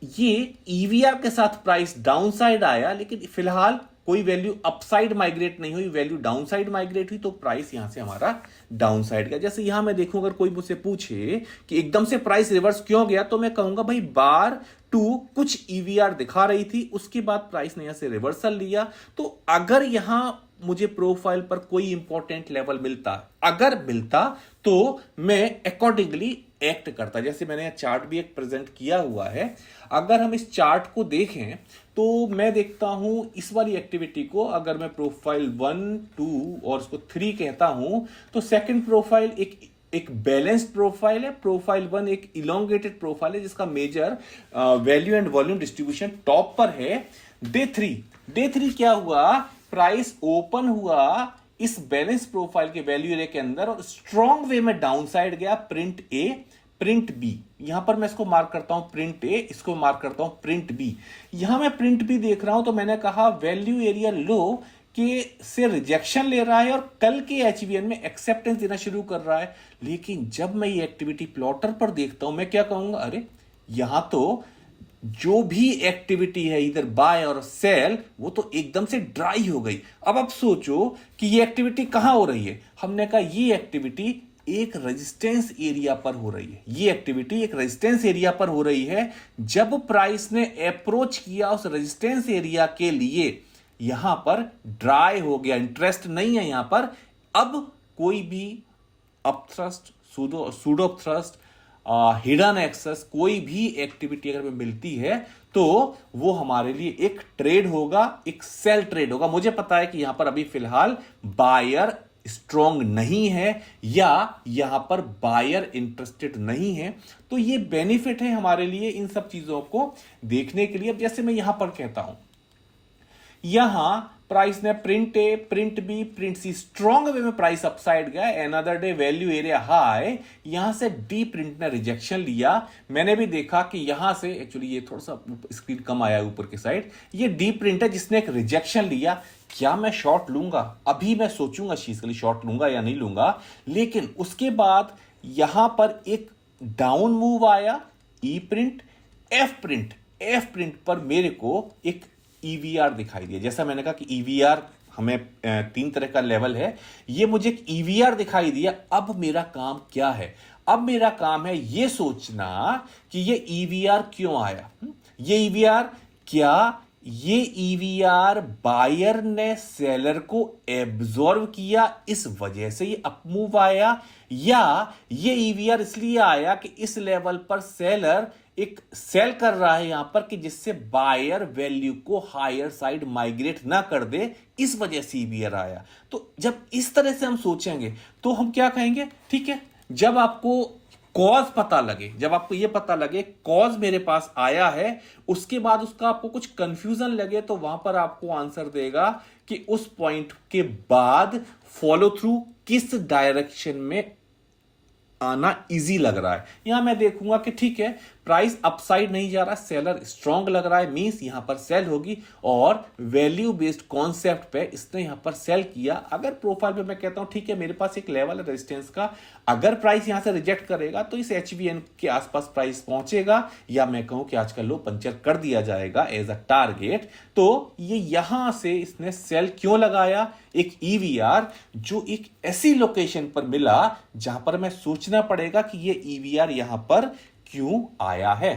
ये ईवीआर के साथ प्राइस डाउन साइड आया, लेकिन फिलहाल कोई वैल्यू अपसाइड माइग्रेट नहीं हुई, वैल्यू डाउन साइड माइग्रेट हुई, तो प्राइस यहां से हमारा डाउन साइड गया। जैसे यहां मैं देखूं, अगर कोई मुझसे पूछे कि एकदम से प्राइस रिवर्स क्यों गया, तो मैं कहूंगा भाई बार 2 कुछ ईवीआर दिखा रही थी, उसके बाद प्राइस ने यहां से रिवर्सल लिया। तो अगर यहां मुझे प्रोफाइल पर कोई इंपॉर्टेंट लेवल मिलता, अगर मिलता, तो मैं अकॉर्डिंगली एक्ट करता। जैसे मैंने यहां चार्ट भी एक प्रेजेंट किया हुआ है। अगर हम इस चार्ट को देखें तो मैं देखता हूं इस वाली एक्टिविटी को, अगर मैं प्रोफाइल 1, 2 और उसको 3 कहता हूं, तो सेकंड प्रोफाइल एक बैलेंस्ड प्रोफाइल है। प्रोफाइल 1 एक इलोंगेटेड प्रोफाइल है, जिसका major value and volume distribution top पर है। डे 3 क्या हुआ? प्राइस ओपन हुआ इस बैलेंस प्रोफाइल के वैल्यू एरिया के अंदर और स्ट्रॉन्ग वे में डाउन साइड गया। प्रिंट ए, प्रिंट बी, यहां पर मैं इसको मार्क करता हूं प्रिंट ए, इसको मार्क करता हूं प्रिंट बी। यहां मैं प्रिंट बी देख रहा हूं, तो मैंने कहा वैल्यू एरिया लो के से रिजेक्शन ले रहा है और कल के एचवीएन में एक्सेप्टेंस देना शुरू कर रहा है। लेकिन जब मैं ये एक्टिविटी प्लॉटर पर देखता हूं, मैं क्या कहूंगा, अरे यहां तो जो भी एक्टिविटी है इधर बाय और सेल, वो तो एकदम से ड्राई हो गई। अब आप सोचो कि ये एक्टिविटी कहां हो रही है। हमने कहा ये एक्टिविटी एक रेजिस्टेंस एरिया पर हो रही है। ये एक्टिविटी एक रेजिस्टेंस एरिया पर हो रही है। जब प्राइस ने अप्रोच किया उस रेजिस्टेंस एरिया के लिए, यहां पर ड्राई हो गया, इंटरेस्ट नहीं है यहां पर। अब कोई भी upthrust, pseudo thrust, hidden excess, कोई भी एक्टिविटी अगर मिलती है तो वो हमारे लिए एक ट्रेड होगा, एक सेल ट्रेड होगा। मुझे पता है कि यहां पर अभी फिलहाल बायर स्ट्रॉन्ग नहीं है या यहां पर बायर इंटरेस्टेड नहीं है, तो ये बेनिफिट है हमारे लिए इन सब चीजों को देखने के लिए। अब जैसे मैं यहां पर कहता हूं, यहां प्राइस ने प्रिंट ए, प्रिंट बी, प्रिंट सी, स्ट्रॉन्ग वे में प्राइस अपसाइड गया। Another day value area high, यहां से डी प्रिंट ने रिजेक्शन लिया। मैंने भी देखा कि यहां से, एक्चुअली ये थोड़ा सा स्क्रीन कम आया ऊपर की साइड, ये डी प्रिंट है जिसने एक रिजेक्शन लिया। क्या मैं शॉर्ट लूंगा? अभी मैं सोचूंगा चीज के लिए शॉर्ट लूंगा या नहीं लूंगा। लेकिन उसके बाद यहां पर एक डाउन मूव आया, ई प्रिंट, एफ प्रिंट पर मेरे को एक ईवीआर दिखाई दिया। जैसा मैंने कहा कि ईवीआर हमें 3 तरह का लेवल है, ये मुझे एक ईवीआर दिखाई दिया। अब मेरा काम क्या है? अब मेरा काम है ये सोचना कि ये ईवीआर क्यों आया। ये ईवीआर, क्या ये ईवीआर बायर ने सेलर को एब्जॉर्व किया, इस वजह से ये अपमूव आया, या ये ईवीआर इसलिए आया कि इस लेवल पर सेलर एक सेल कर रहा है यहां पर कि जिससे बायर वैल्यू को हायर साइड माइग्रेट ना कर दे, इस वजह से ईवीआर आया। तो जब इस तरह से हम सोचेंगे तो हम क्या कहेंगे? ठीक है, जब आपको कॉज पता लगे, जब आपको यह पता लगे कॉज मेरे पास आया है, उसके बाद उसका आपको कुछ कंफ्यूजन लगे, तो वहां पर आपको आंसर देगा कि उस पॉइंट के बाद फॉलो थ्रू किस डायरेक्शन में आना इजी लग रहा है। यहां मैं देखूंगा कि ठीक है, प्राइस अपसाइड नहीं जा रहा, सेलर स्ट्रांग लग रहा है, मींस यहां पर सेल होगी, और वैल्यू बेस्ड कॉन्सेप्ट पे इसने यहां पर सेल किया। अगर प्रोफाइल पे मैं कहता हूं ठीक है, मेरे पास एक लेवल है रेजिस्टेंस का, अगर प्राइस यहां से रिजेक्ट करेगा तो इस HVN के आसपास प्राइस पहुंचेगा, या मैं कहूं कि आज का लो पंचर कर दिया जाएगा एज अ टारगेट। तो ये यहां से इसने सेल क्यों लगाया? एक ईवीआर जो एक ऐसी लोकेशन पर मिला जहां पर मैं सोचना पड़ेगा कि ये ईवीआर यहां पर क्यों आया है।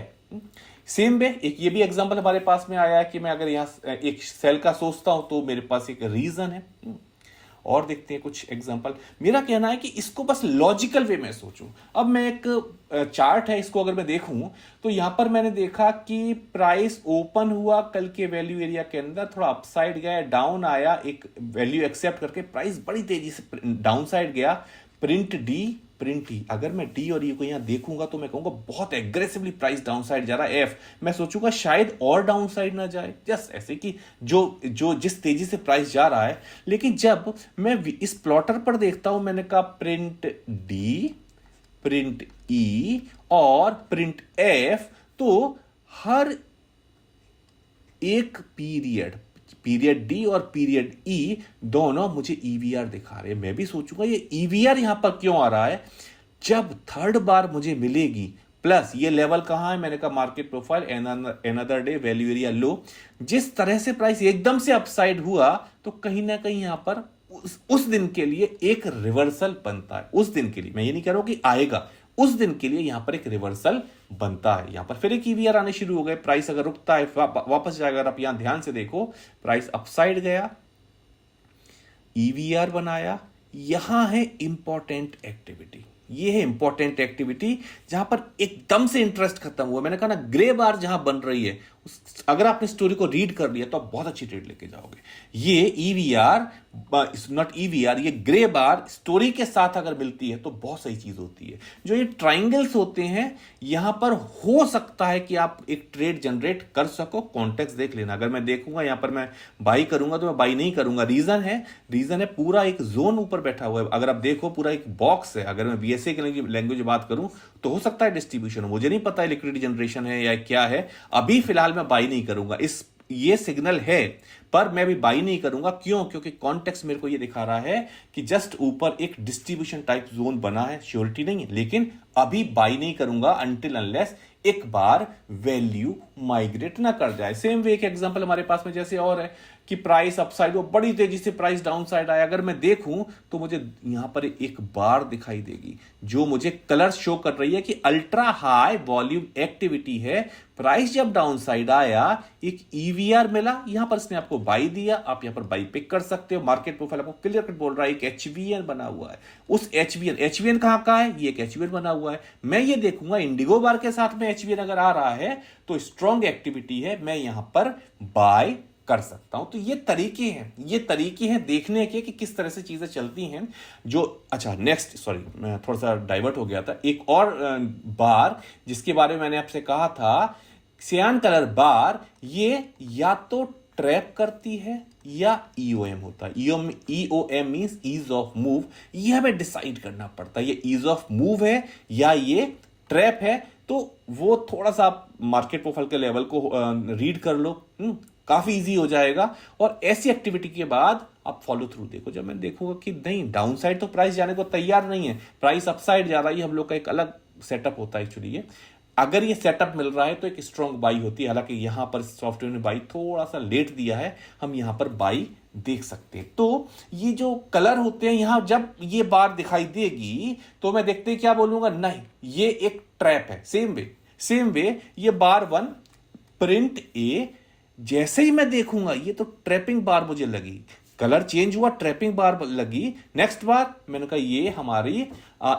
सेम वे एक ये भी एग्जांपल हमारे पास में आया है कि मैं अगर यहां एक सेल का सोचता हूं तो मेरे पास एक रीजन है। और देखते हैं कुछ एग्जांपल। मेरा कहना है कि इसको बस लॉजिकल वे में सोचूं। अब मैं एक चार्ट है, इसको अगर मैं देखूं तो यहां पर मैंने देखा कि प्राइस ओपन हुआ कल के वैल्यू एरिया के अंदर, थोड़ा अपसाइड गया, डाउन आया, एक वैल्यू एक्सेप्ट करके प्राइस बड़ी तेजी से डाउन साइड गया, प्रिंट डी प्रिंट ई। अगर मैं डी और ई को यहां देखूंगा तो मैं कहूंगा बहुत एग्रेसिवली प्राइस डाउन साइड जा रहा है। एफ मैं सोचूंगा शायद और डाउन साइड ना जाए, जस्ट ऐसे कि जो जिस तेजी से प्राइस जा रहा है। लेकिन जब मैं इस प्लॉटर पर देखता हूं, मैंने कहा प्रिंट डी, प्रिंट ई और प्रिंट एफ, तो हर एक पीरियड डी और पीरियड ई दोनों मुझे ईवीआर दिखा रहे हैं। मैं भी सोचूंगा ये ईवीआर यहां पर क्यों आ रहा है। जब थर्ड बार मुझे मिलेगी, प्लस ये लेवल कहां है, मैंने कहा market profile, another day, value area low, जिस तरह से प्राइस एकदम से अपसाइड हुआ तो कहीं ना कहीं यहां पर उस दिन के लिए एक रिवर्सल बनता है। उस दिन के लिए, मैं ये नहीं कह रहा हूं कि आएगा, उस दिन के लिए यहां पर एक रिवर्सल बनता है। यहां पर फिर एक ईवीआर आने शुरू हो गए, प्राइस अगर रुकता है वापस जाएगा। अगर आप यहां ध्यान से देखो, प्राइस अपसाइड गया, ईवीआर बनाया। यहां है इंपॉर्टेंट एक्टिविटी, ये है इंपॉर्टेंट एक्टिविटी जहां पर एकदम से इंटरेस्ट खत्म हुआ। मैंने कहा ना, ग्रे बार जहां बन रही है, अगर आपने स्टोरी को रीड कर लिया तो आप बहुत अच्छी ट्रेड लेके जाओगे। ये ईवीआर, नॉट ईवीआर, ये ग्रे बार स्टोरी के साथ अगर मिलती है तो बहुत सही चीज होती है। जो ये ट्राइंगल्स होते हैं, यहां पर हो सकता है कि आप एक ट्रेड जनरेट कर सको। कॉन्टेक्स्ट देख लेना। अगर मैं देखूंगा यहां पर मैं बाई करूंगा तो मैं बाई नहीं करूंगा। रीजन है पूरा एक जोन ऊपर बैठा हुआ है। अगर आप देखो पूरा एक बॉक्स है। अगर मैं BSA की लैंग्वेज बात करूं तो हो सकता है डिस्ट्रीब्यूशन, मुझे नहीं पता है लिक्विडिटी जनरेशन है या क्या है। अभी फिलहाल मैं बाई नहीं करूंगा। ये सिग्नल है पर मैं भी बाई नहीं करूंगा। क्यों? क्योंकि कॉन्टेक्स्ट मेरे को ये दिखा रहा है कि जस्ट ऊपर एक डिस्ट्रीब्यूशन टाइप जोन बना है, श्योरिटी नहीं है, लेकिन अभी बाई नहीं करूंगा अनटिल अनलेस एक बार वैल्यू माइग्रेट ना कर जाए। सेम वे एक एग्जांपल हमारे पास में जैसे और है कि प्राइस अपसाइड हो, बड़ी तेजी से प्राइस डाउन साइड आया। अगर मैं देखूं तो मुझे यहां पर एक बार दिखाई देगी जो मुझे कलर शो कर रही है कि अल्ट्रा हाई वॉल्यूम एक्टिविटी है। प्राइस जब डाउन साइड आया, एक ईवीआर मिला, यहां पर इसने आपको बाई दिया, आप यहां पर बाई पिक कर सकते हो। मार्केट प्रोफाइल आपको क्लियर कट बोल रहा है एक HVN बना हुआ है। उस HVN कहां का है? ये एक HVN बना हुआ है। मैं ये देखूंगा इंडिगो बार के साथ में HVN अगर आ रहा है तो स्ट्रॉन्ग एक्टिविटी है, मैं यहां पर बाय कर सकता हूं। तो ये तरीके हैं देखने के कि किस तरह से चीजें चलती हैं। जो अच्छा नेक्स्ट, सॉरी मैं थोड़ा सा डाइवर्ट हो गया था। एक और बार जिसके बारे में मैंने आपसे कहा था, सियान कलर बार, ये या तो ट्रैप करती है या EOM होता है। EOM means ease of move. ये हमें डिसाइड करना पड़ता है, ये ईज ऑफ मूव है या ये ट्रैप है। तो वो थोड़ा सा आप मार्केट प्रोफाइल के लेवल को रीड कर लो, काफी इजी हो जाएगा। और ऐसी एक्टिविटी के बाद आप फॉलो थ्रू देखो। जब मैं देखूंगा कि नहीं, डाउन साइड तो प्राइस जाने को तैयार नहीं है, प्राइस अपसाइड जा रहा है, हम लोग का एक अलग सेटअप होता है एक्चुअली। ये अगर ये सेटअप मिल रहा है तो एक स्ट्रॉन्ग बाई होती है। हालांकि यहां पर सॉफ्टवेयर ने बाई थोड़ा सा लेट दिया है, हम यहां पर बाई देख सकते हैं। तो ये जो कलर होते हैं, यहां जब ये बार दिखाई देगी तो मैं देखते क्या बोलूंगा, नहीं ये एक ट्रैप है। सेम वे ये बार 1 प्रिंट ए, जैसे ही मैं देखूंगा ये तो ट्रैपिंग बार मुझे लगी, कलर चेंज हुआ, ट्रैपिंग बार लगी। नेक्स्ट बार मैंने कहा ये हमारी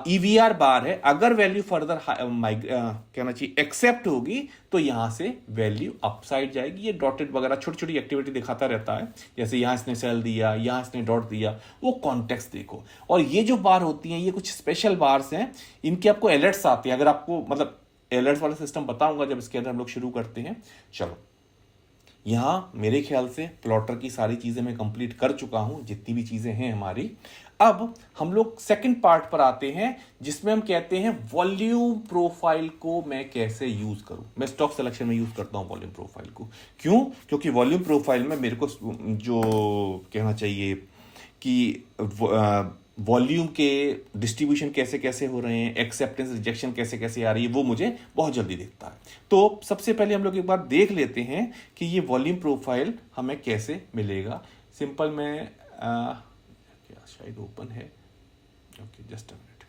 ईवीआर बार है। अगर वैल्यू फर्दर कहना चाहिए एक्सेप्ट होगी तो यहां से वैल्यू अपसाइड जाएगी। ये डॉटेड वगैरह छोटी छोटी एक्टिविटी दिखाता रहता है, जैसे यहां इसने सेल दिया, यहां इसने डॉट दिया, वो कॉन्टेक्स्ट देखो। और ये जो बार होती हैं ये कुछ स्पेशल बार्स हैं, इनके आपको अलर्ट्स आते हैं। अगर आपको मतलब अलर्ट्स वाला सिस्टम बताऊंगा जब इसके अंदर हम लोग शुरू करते हैं। चलो, यहां मेरे ख्याल से प्लॉटर की सारी चीजें मैं कंप्लीट कर चुका हूं, जितनी भी चीजें हैं हमारी। अब हम लोग सेकंड पार्ट पर आते हैं, जिसमें हम कहते हैं वॉल्यूम प्रोफाइल को मैं कैसे यूज करूं। मैं स्टॉक सिलेक्शन में यूज करता हूं वॉल्यूम प्रोफाइल को। क्यों? क्योंकि वॉल्यूम प्रोफाइल में मेरे को जो कहना चाहिए कि वॉल्यूम के डिस्ट्रीब्यूशन कैसे कैसे हो रहे हैं, एक्सेप्टेंस रिजेक्शन कैसे कैसे आ रही है, वो मुझे बहुत जल्दी दिखता है। तो सबसे पहले हम लोग एक बार देख लेते हैं कि ये वॉल्यूम प्रोफाइल हमें कैसे मिलेगा। सिंपल में क्या शायद ओपन है, ओके जस्ट अ मिनट।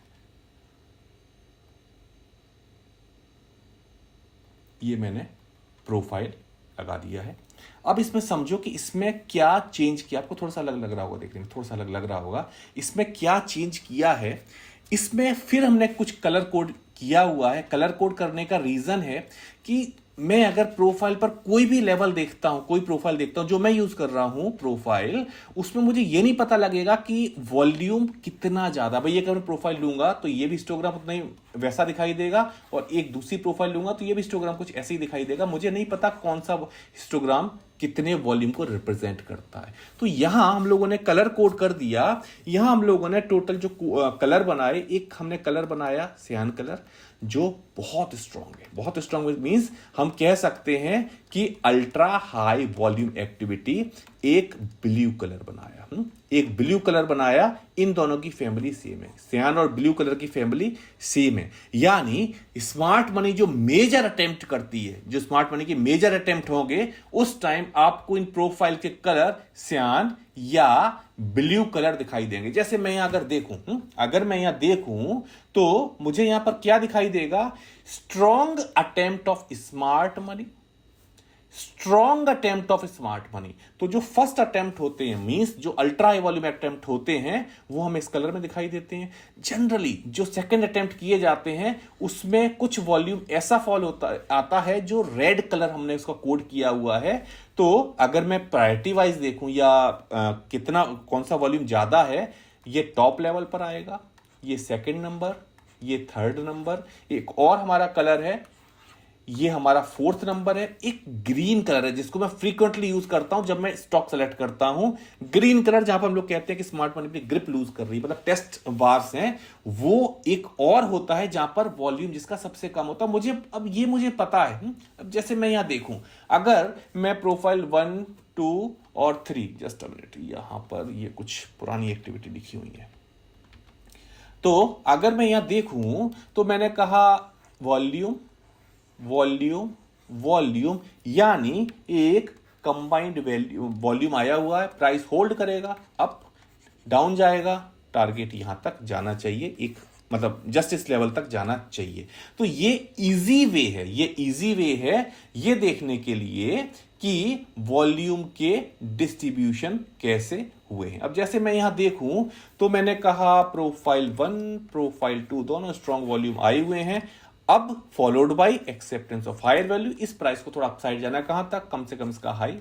ये मैंने प्रोफाइल लगा दिया है। अब इसमें समझो कि इसमें क्या चेंज किया। आपको थोड़ा सा अलग लग रहा होगा, देखने में थोड़ा सा अलग लग रहा होगा। इसमें क्या चेंज किया है, इसमें फिर हमने कुछ कलर कोड किया हुआ है। कलर कोड करने का रीजन है कि मैं अगर प्रोफाइल पर कोई भी लेवल देखता हूं, कोई प्रोफाइल देखता हूं जो मैं यूज कर रहा हूं प्रोफाइल, उसमें मुझे ये नहीं पता लगेगा कि वॉल्यूम कितना ज्यादा। भाई ये अगर मैं प्रोफाइल लूंगा तो ये भी हिस्टोग्राम उतना ही वैसा दिखाई देगा, और एक दूसरी प्रोफाइल लूंगा तो ये भी हिस्टोग्राम कुछ ऐसे ही दिखाई देगा। मुझे नहीं पता कौन सा हिस्टोग्राम कितने वॉल्यूम को रिप्रेजेंट करता है। तो यहां हम लोगों ने कलर कोड कर दिया। यहां हम लोगों ने टोटल जो कलर बनाए, एक हमने कलर बनाया सियान कलर, जो बहुत स्ट्रांग है। बहुत स्ट्रांग मींस हम कह सकते हैं कि अल्ट्रा हाई वॉल्यूम एक्टिविटी। एक ब्लू कलर बनाया, एक ब्लू कलर बनाया। इन दोनों की फैमिली सेम है, सियान और ब्लू कलर की फैमिली सेम है। यानी स्मार्ट मनी जो मेजर अटेम्प्ट करती है, जो स्मार्ट मनी के मेजर अटेम्प्ट होंगे, उस टाइम आपको इन प्रोफाइल के कलर सियान या ब्लू कलर दिखाई देंगे। जैसे मैं यहां अगर मैं यहां देखूं तो मुझे यहां पर क्या दिखाई देगा, strong attempt of smart money, strong attempt of smart money. तो जो फर्स्ट अटेम्प्ट होते हैं, मींस जो अल्ट्रा हाई वॉल्यूम अटेम्प्ट होते हैं, वो हमें इस कलर में दिखाई देते हैं। जनरली जो सेकंड अटेम्प्ट किए जाते हैं उसमें कुछ वॉल्यूम ऐसा फॉल आता है जो रेड कलर हमने उसका कोड किया हुआ है। तो अगर मैं प्रायोरिटी वाइज देखूं या कितना कौन सा वॉल्यूम ज्यादा है, ये टॉप लेवल पर आएगा, ये सेकंड नंबर, ये थर्ड नंबर। एक और हमारा कलर है, ये हमारा फोर्थ नंबर है। एक ग्रीन कलर है जिसको मैं फ्रीक्वेंटली यूज करता हूं जब मैं स्टॉक सेलेक्ट करता हूं। ग्रीन कलर जहां पर हम लोग कहते हैं कि स्मार्ट मनी अपनी ग्रिप लूज कर रही है, मतलब टेस्ट बार्स हैं। वो एक और होता है जहां पर वॉल्यूम जिसका सबसे कम होता है। मुझे पता है। अब जैसे मैं यहां देखूं, अगर मैं प्रोफाइल 1, 2 और 3, जस्ट अ मिनट, यहां पर ये कुछ पुरानी एक्टिविटी लिखी हुई है। तो अगर मैं यहां देखूं तो मैंने कहा वॉल्यूम वॉल्यूम वॉल्यूम, यानी एक कंबाइंड वॉल्यूम आया हुआ है। प्राइस होल्ड करेगा, अप डाउन जाएगा, टारगेट यहां तक जाना चाहिए, एक मतलब जस्ट इस लेवल तक जाना चाहिए। तो ये इजी वे है ये देखने के लिए कि वॉल्यूम के डिस्ट्रीब्यूशन कैसे हुए हैं। अब जैसे मैं यहां देखूं तो मैंने कहा प्रोफाइल 1, प्रोफाइल 2 दोनों स्ट्रॉन्ग वॉल्यूम आए हुए हैं। अब followed by acceptance of higher value. इस प्राइस को थोड़ा अपसाइड जाना है, कहां तक, कम से कम इसका हाई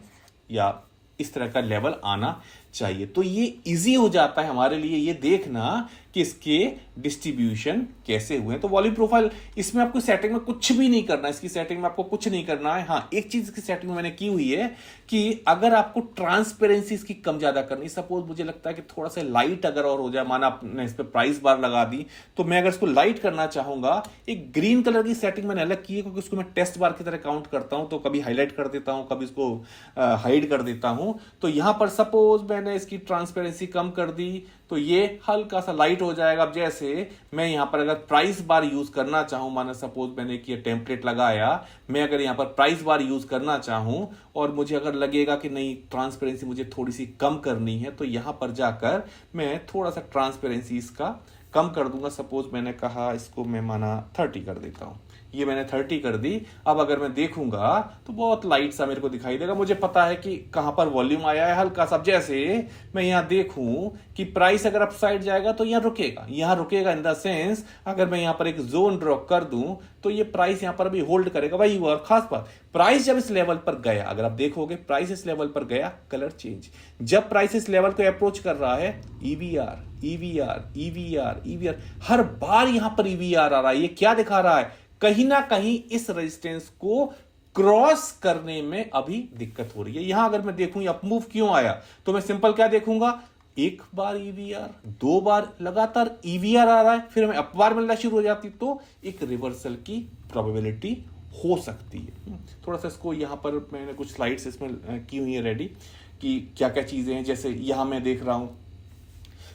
या इस तरह का लेवल आना चाहिए। तो ये इजी हो जाता है हमारे लिए ये देखना कि इसके डिस्ट्रीब्यूशन कैसे हुए हैं। तो वॉल्यूम प्रोफाइल, इसमें आपको सेटिंग में कुछ भी नहीं करना है, इसकी सेटिंग में आपको कुछ नहीं करना है। हाँ, एक चीज की सेटिंग में मैंने की हुई है कि अगर आपको ट्रांसपेरेंसी इसकी कम ज्यादा करनी, सपोज मुझे लगता है कि थोड़ा सा लाइट अगर और हो जाए, माना आपने इस पर प्राइस बार लगा दी, तो मैं अगर इसको लाइट करना चाहूंगा, एक ग्रीन कलर की सेटिंग मैंने अलग की है, क्योंकि उसको मैं टेस्ट बार की तरह काउंट करता हूं। तो कभी हाईलाइट कर देता हूं, कभी इसको हाइड कर देता हूं। तो यहां पर सपोज मैं मैंने इसकी ट्रांसपेरेंसी कम कर दी तो ये हल्का सा लाइट हो जाएगा। अब जैसे मैं यहाँ पर अगर प्राइस बार यूज करना चाहूं, माना सपोज मैंने कि टेम्पलेट लगाया, मैं अगर यहाँ पर प्राइस बार यूज करना चाहूं और मुझे अगर लगेगा कि नहीं ट्रांसपेरेंसी मुझे थोड़ी सी कम करनी है, तो यहाँ पर जाकर मैं थोड़ा सा ट्रांसपेरेंसी इसका कम कर दूंगा। सपोज मैंने कहा इसको मैं माना 30 कर देता हूं, ये मैंने 30 कर दी। अब अगर मैं देखूंगा तो बहुत लाइट सा मेरे को दिखाई देगा, मुझे पता है कि कहां पर वॉल्यूम आया है हल्का सा। जैसे मैं यहां देखूं कि प्राइस अगर अपसाइड जाएगा तो यहां रुकेगा इन द सेंस, अगर मैं यहां पर एक जोन ड्रॉ कर दूं तो ये प्राइस यहां पर अभी होल्ड करेगा। वही हुआ। और खास बात, प्राइस जब इस लेवल पर गया, अगर आप देखोगे प्राइस इस लेवल पर गया, कलर चेंज। जब प्राइस इस लेवल को अप्रोच कर रहा है, ईवीआर ईवीआर ईवीआर ईवीआर, हर बार यहां पर ईवीआर आ रहा है। ये क्या दिखा रहा है? कहीं ना कहीं इस रेजिस्टेंस को क्रॉस करने में अभी दिक्कत हो रही है। यहां अगर मैं देखूं अप मूव क्यों आया, तो मैं सिंपल क्या देखूंगा, एक बार ईवीआर, दो बार लगातार ईवीआर आ रहा है, फिर हमें अपवार मिलना शुरू हो जाती, तो एक रिवर्सल की प्रोबेबिलिटी हो सकती है। थोड़ा सा इसको यहां पर मैंने कुछ स्लाइड्स इसमें की हुई है रेडी, कि क्या क्या चीजें हैं। जैसे यहां मैं देख रहा हूं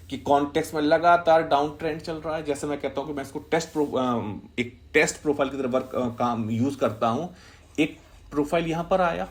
कि कॉन्टेक्स्ट में लगातार डाउन ट्रेंड चल रहा है। जैसे मैं कहता हूं कि मैं इसको एक टेस्ट प्रोफाइल की तरह वर्क काम यूज करता हूं। एक प्रोफाइल यहां पर आया,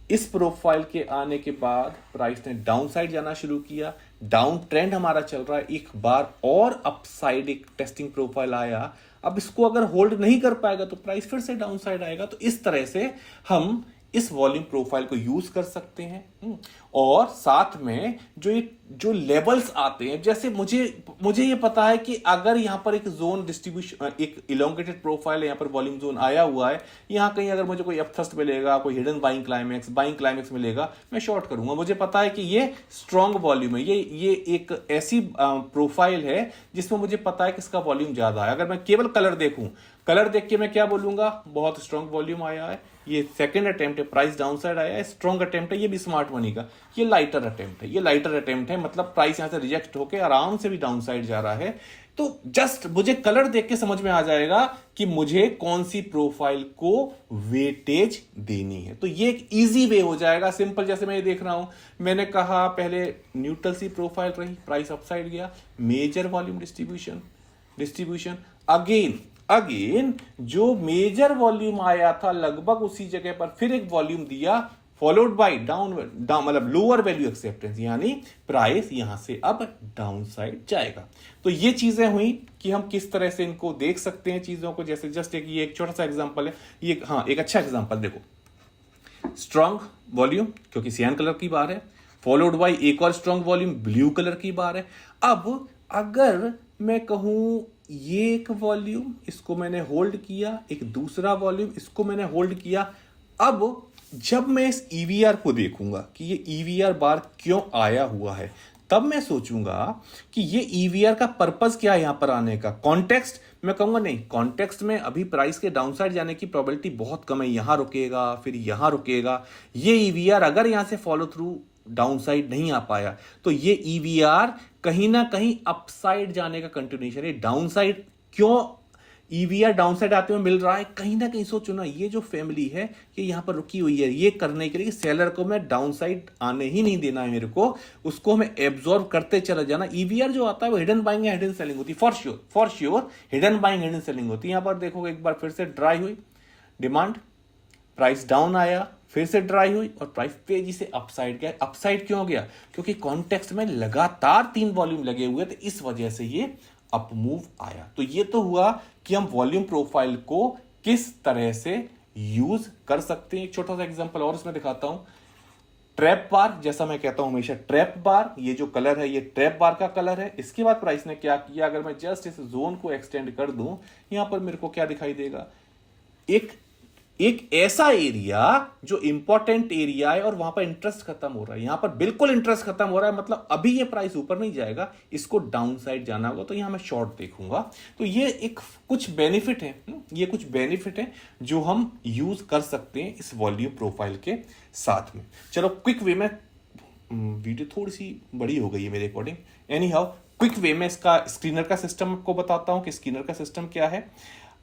इस प्रोफाइल के आने के बाद प्राइस ने डाउन साइड जाना शुरू किया, डाउन ट्रेंड हमारा चल रहा है, एक बार और अपसाइड एक टेस्टिंग प्रोफाइल आया। अब इसको अगर होल्ड नहीं कर पाएगा तो प्राइस फिर से डाउन साइड आएगा। तो इस तरह से हम इस वॉल्यूम प्रोफाइल को यूज कर सकते हैं। और साथ में जो लेवल्स आते हैं, जैसे मुझे ये पता है कि अगर यहां पर एक जोन डिस्ट्रीब्यूशन, एक इलोंगेटेड प्रोफाइल, यहां पर वॉल्यूम जोन आया हुआ है, यहां कहीं अगर मुझे कोई अपथ्रस्ट मिलेगा, कोई हिडन बाइंग क्लाइमेक्स मिलेगा, मैं शॉर्ट करूंगा। मुझे पता है कि ये स्ट्रॉन्ग वॉल्यूम है, ये एक ऐसी प्रोफाइल है जिसमें मुझे पता है कि इसका वॉल्यूम ज्यादा है। अगर मैं केवल कलर देखूं, कलर देख के मैं क्या बोलूंगा, बहुत स्ट्रॉन्ग वॉल्यूम आया है, ये सेकंड अटेम्प्ट है, प्राइस डाउन साइड आया है, स्ट्रॉन्ग अटेम्प्ट है, ये भी स्मार्ट मनी का। ये लाइटर अटेम्प्ट है, मतलब प्राइस यहां से रिजेक्ट होकर आराम से भी डाउन साइड जा रहा है। तो जस्ट मुझे कलर देख के समझ में आ जाएगा कि मुझे कौन सी प्रोफाइल को वेटेज देनी है। तो ये एक इजी वे हो जाएगा, सिंपल। जैसे मैं ये देख रहा हूं, मैंने कहा पहले न्यूट्रल सी प्रोफाइल रही, प्राइस अपसाइड गया, मेजर वॉल्यूम डिस्ट्रीब्यूशन अगेन जो मेजर वॉल्यूम आया था लगभग उसी जगह पर फिर एक वॉल्यूम दिया, फॉलोड बाय डाउन मतलब लोअर वैल्यू एक्सेप्टेंस, यानी प्राइस यहां से अब डाउन साइड जाएगा। तो ये चीजें हुई कि हम किस तरह से इनको देख सकते हैं चीजों को। जैसे जस्ट ये एक छोटा सा एग्जांपल है, ये एक अच्छा एग्जांपल देखो, स्ट्रॉन्ग वॉल्यूम क्योंकि सियान कलर की बार है, फॉलोड बाय एक और स्ट्रॉन्ग वॉल्यूम ब्लू कलर की बार है। अब अगर मैं कहूं ये एक वॉल्यूम, इसको मैंने होल्ड किया, एक दूसरा वॉल्यूम, इसको मैंने होल्ड किया। अब जब मैं इस ईवीआर को देखूंगा कि ये ईवीआर बार क्यों आया हुआ है, तब मैं सोचूंगा कि ये ईवीआर का पर्पस क्या है यहां पर आने का। कॉन्टेक्स्ट, मैं कहूंगा नहीं, कॉन्टेक्स्ट में अभी प्राइस के डाउनसाइड जाने की प्रोबेबिलिटी बहुत कम है, यहां रुकेगा फिर यहां रुकेगा। ये ईवीआर अगर यहां से फॉलो थ्रू डाउनसाइड नहीं आ पाया तो ये ईवीआर कहीं ना कहीं अपसाइड जाने का कंटिन्यूएशन है। डाउनसाइड क्यों ईवीआर डाउनसाइड आते हुए मिल रहा है, कहीं ना कहीं सोचो ना, ये जो फैमिली है ये यहां पर रुकी हुई है, ये करने के लिए कि सेलर को मैं डाउनसाइड आने ही नहीं देना है, मेरे को उसको हमें एब्जॉर्ब करते चला जाना। ईवीआर जो आता है वो हिडन बाइंग या हिडन सेलिंग होती है, for sure hidden buying hidden selling होती है। यहां पर देखोगे एक बार फिर से ड्राई हुई डिमांड, प्राइस डाउन आया, फिर से ड्राई हुई और प्राइस तेजी से अपसाइड गया। अपसाइड क्यों गया? क्योंकि कॉन्टेक्स्ट में लगातार 3 वॉल्यूम लगे हुए थे, इस वजह से ये अप मूव आया। तो ये तो हुआ कि हम वॉल्यूम प्रोफाइल को किस तरह से यूज कर सकते हैं। एक छोटा सा एग्जांपल और इसमें दिखाता हूं। ट्रैप बार, जैसा मैं कहता हूं हमेशा, ट्रैप बार, ये जो कलर है ये ट्रैप बार का कलर है। इसके बाद प्राइस ने क्या किया, अगर मैं जस्ट इस जोन को एक्सटेंड कर दूं, यहां पर मेरे को क्या दिखाई देगा, एक ऐसा एरिया जो इंपॉर्टेंट एरिया है और वहां पर इंटरेस्ट खत्म हो रहा है। यहां पर बिल्कुल इंटरेस्ट खत्म हो रहा है, मतलब अभी ये प्राइस ऊपर नहीं जाएगा, इसको डाउन साइड जाना होगा, तो यहां मैं शॉर्ट देखूंगा। तो ये एक कुछ बेनिफिट है जो हम यूज कर सकते हैं इस वॉल्यूम प्रोफाइल के साथ में। चलो क्विक वे में, वीडियो थोड़ी सी बड़ी हो गई है मेरे according, any how quick way में इसका स्क्रीनर का सिस्टम आपको बताता हूं कि स्क्रीनर का सिस्टम क्या है।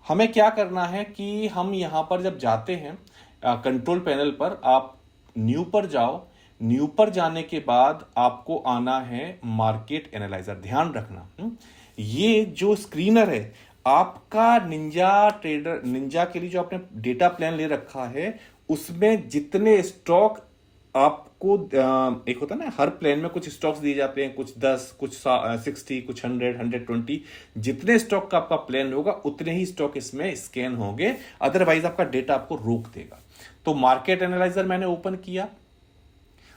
हमें क्या करना है कि हम यहां पर जब जाते हैं कंट्रोल पैनल पर, आप न्यू पर जाओ, न्यू पर जाने के बाद आपको आना है मार्केट एनालाइजर। ध्यान रखना ये जो स्क्रीनर है आपका निंजा के लिए जो आपने डेटा प्लान ले रखा है, उसमें जितने स्टॉक आपको एक होता है ना, हर प्लान में कुछ स्टॉक्स दिए जाते हैं, कुछ 10, कुछ 60, कुछ 100, 120, जितने स्टॉक का आपका प्लान होगा उतने ही स्टॉक इसमें स्कैन होंगे, अदरवाइज आपका डेटा आपको रोक देगा। तो मार्केट एनालाइजर मैंने ओपन किया।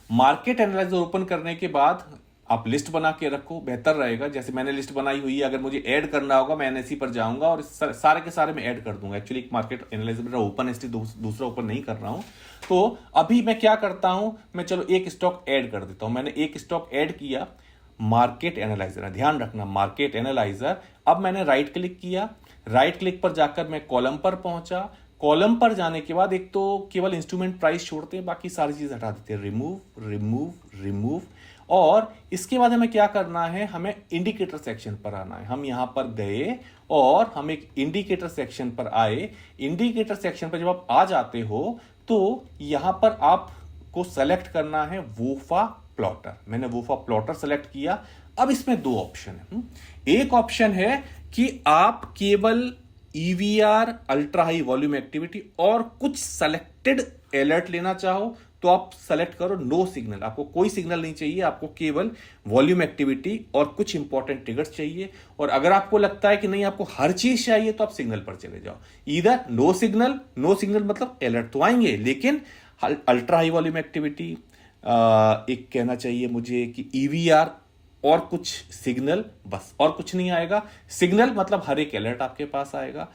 मार्केट एनालाइजर ओपन करने के बाद आप लिस्ट बना के रखो, बेहतर रहेगा। जैसे मैंने लिस्ट बनाई हुई है, अगर मुझे ऐड करना होगा मैं एनएससी पर जाऊंगा और सारे के सारे मैं ऐड कर दूंगा। एक्चुअली एक मार्केट एनालाइजर मेरा ओपन है, इसलिए दूसरा ओपन नहीं कर रहा हूं। तो अभी मैं क्या करता हूं, मैं चलो एक स्टॉक ऐड कर देता हूं। मैंने एक स्टॉक ऐड किया, मार्केट एनालाइजर है, ध्यान रखना मार्केट एनालाइजर। अब मैंने राइट क्लिक किया, राइट क्लिक पर जाकर मैं कॉलम पर पहुंचा। कॉलम पर जाने के बाद एक तो केवल इंस्ट्रूमेंट प्राइस छोड़ते हैं, बाकी सारी चीज हटा देते हैं, रिमूव रिमूव रिमूव। और इसके बाद हमें क्या करना है, हमें इंडिकेटर सेक्शन पर आना है। हम यहां पर गए और हम एक इंडिकेटर सेक्शन पर आए। इंडिकेटर सेक्शन पर जब आप आ जाते हो तो यहां पर आपको सेलेक्ट करना है वोफा प्लॉटर। मैंने वोफा प्लॉटर सेलेक्ट किया। अब इसमें दो ऑप्शन है। एक ऑप्शन है कि आप केवल EVR, ultra high volume activity और कुछ सेलेक्टेड अलर्ट लेना चाहो तो आप सेलेक्ट करो नो सिग्नल। आपको कोई सिग्नल नहीं चाहिए, आपको केवल वॉल्यूम एक्टिविटी और कुछ इंपॉर्टेंट ट्रिगर्स चाहिए। और अगर आपको लगता है कि नहीं आपको हर चीज चाहिए तो आप सिग्नल पर चले जाओ। इधर नो सिग्नल, नो सिग्नल मतलब अलर्ट तो आएंगे लेकिन अल्ट्रा हाई वॉल्यूम एक्टिविटी, एक कहना चाहिए मुझे कि ईवीआर और कुछ सिग्नल, बस और कुछ नहीं आएगा। सिग्नल मतलब हर एक अलर्ट आपके पास आएगा।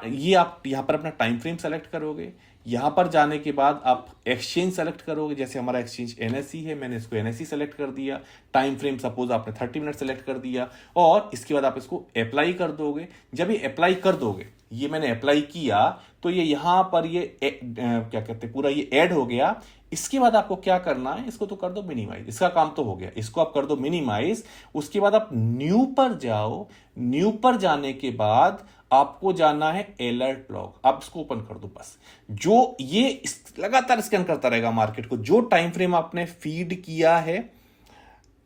ये आप यहां पर अपना टाइम फ्रेम सेलेक्ट करोगे। यहां पर जाने के बाद आप एक्सचेंज सेलेक्ट करोगे। जैसे हमारा एक्सचेंज एनएससी है, मैंने इसको एनएससी सेलेक्ट कर दिया। टाइम फ्रेम सपोज आपने 30 मिनट सेलेक्ट कर दिया और इसके बाद आप इसको अप्लाई कर दोगे। जब ये अप्लाई कर दोगे, ये मैंने अप्लाई किया तो ये यहां पर ये क्या कहते हैं, पूरा ये ऐड हो गया। इसके बाद आपको क्या करना है, इसको तो कर दो मिनिमाइज, इसका काम तो हो गया, इसको आप कर दो मिनिमाइज। उसके बाद आप न्यू पर जाओ। न्यू पर जाने के बाद आपको जाना है अलर्ट लॉग। आप इसको ओपन कर दो बस। जो ये लगातार स्कैन करता रहेगा मार्केट को। जो टाइम फ्रेम आपने फीड किया है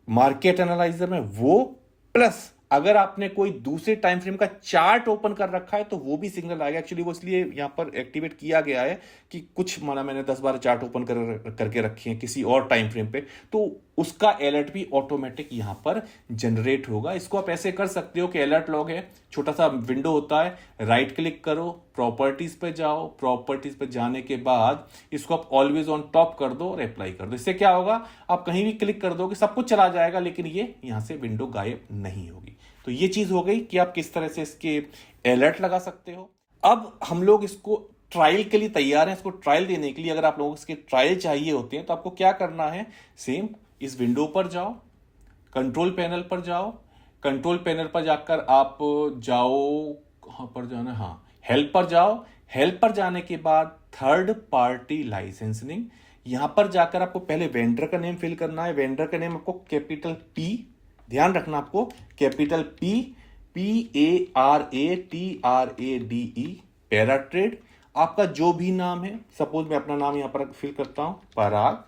मार्केट एनालाइजर में वो, प्लस अगर आपने कोई दूसरे टाइम फ्रेम का चार्ट ओपन कर रखा है तो वो भी सिग्नल आएगा। एक्चुअली वो इसलिए यहां पर एक्टिवेट किया गया है कि कुछ माना मैंने 10-12 चार्ट ओपन करके रखे हैं किसी और टाइम फ्रेम पे, तो उसका अलर्ट भी ऑटोमेटिक यहां पर जनरेट होगा। इसको आप ऐसे कर सकते हो कि अलर्ट लॉग है, छोटा सा विंडो होता है, राइट क्लिक करो, प्रॉपर्टीज पे जाओ। प्रॉपर्टीज पे जाने के बाद इसको आप ऑलवेज ऑन टॉप कर दो और अप्लाई कर दो। इससे क्या होगा, आप कहीं भी क्लिक कर दोगे सब कुछ चला जाएगा लेकिन ये यहां से विंडो गायब नहीं होगी। तो ये चीज हो गई कि आप किस तरह से इसके अलर्ट लगा सकते हो। अब हम लोग इसको ट्रायल के लिए तैयार हैं। इसको ट्रायल देने के लिए अगर आप लोगों को इसके ट्रायल चाहिए होते हैं तो आपको क्या करना है, सेम इस विंडो पर जाओ, कंट्रोल पैनल पर जाओ। कंट्रोल पैनल पर जाकर आप जाओ, कहां पर जाना, हाँ हेल्प पर जाओ। हेल्प पर जाने के बाद थर्ड पार्टी लाइसेंसिंग, यहां पर जाकर आपको पहले वेंडर का नेम फिल करना है। वेंडर का नेम आपको कैपिटल पी, ध्यान रखना आपको कैपिटल पी, PARATRADE, पैराट्रेड। आपका जो भी नाम है, सपोज मैं अपना नाम यहां पर फिल करता हूं पराग,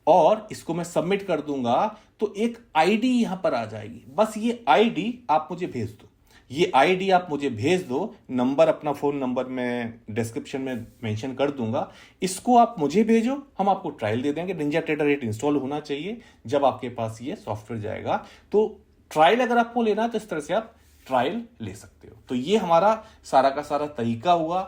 और इसको मैं सबमिट कर दूंगा तो एक आईडी यहां पर आ जाएगी। बस ये आईडी आप मुझे भेज दो। ये आईडी आप मुझे भेज दो। नंबर, अपना फोन नंबर मैं डिस्क्रिप्शन में मेंशन कर दूंगा। इसको आप मुझे भेजो, हम आपको ट्रायल दे देंगे। निंजा ट्रेडर 8 इंस्टॉल होना चाहिए जब आपके पास ये सॉफ्टवेयर जाएगा। तो ट्रायल अगर आपको लेना है तो इस तरह से आप ट्रायल ले सकते हो। तो ये हमारा सारा का सारा तरीका हुआ।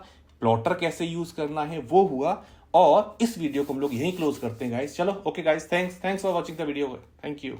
प्लॉटर कैसे यूज करना है वो हुआ, और इस वीडियो को हम लोग यहीं क्लोज करते हैं गाइस। चलो okay guys, thanks for watching the video. Thank you.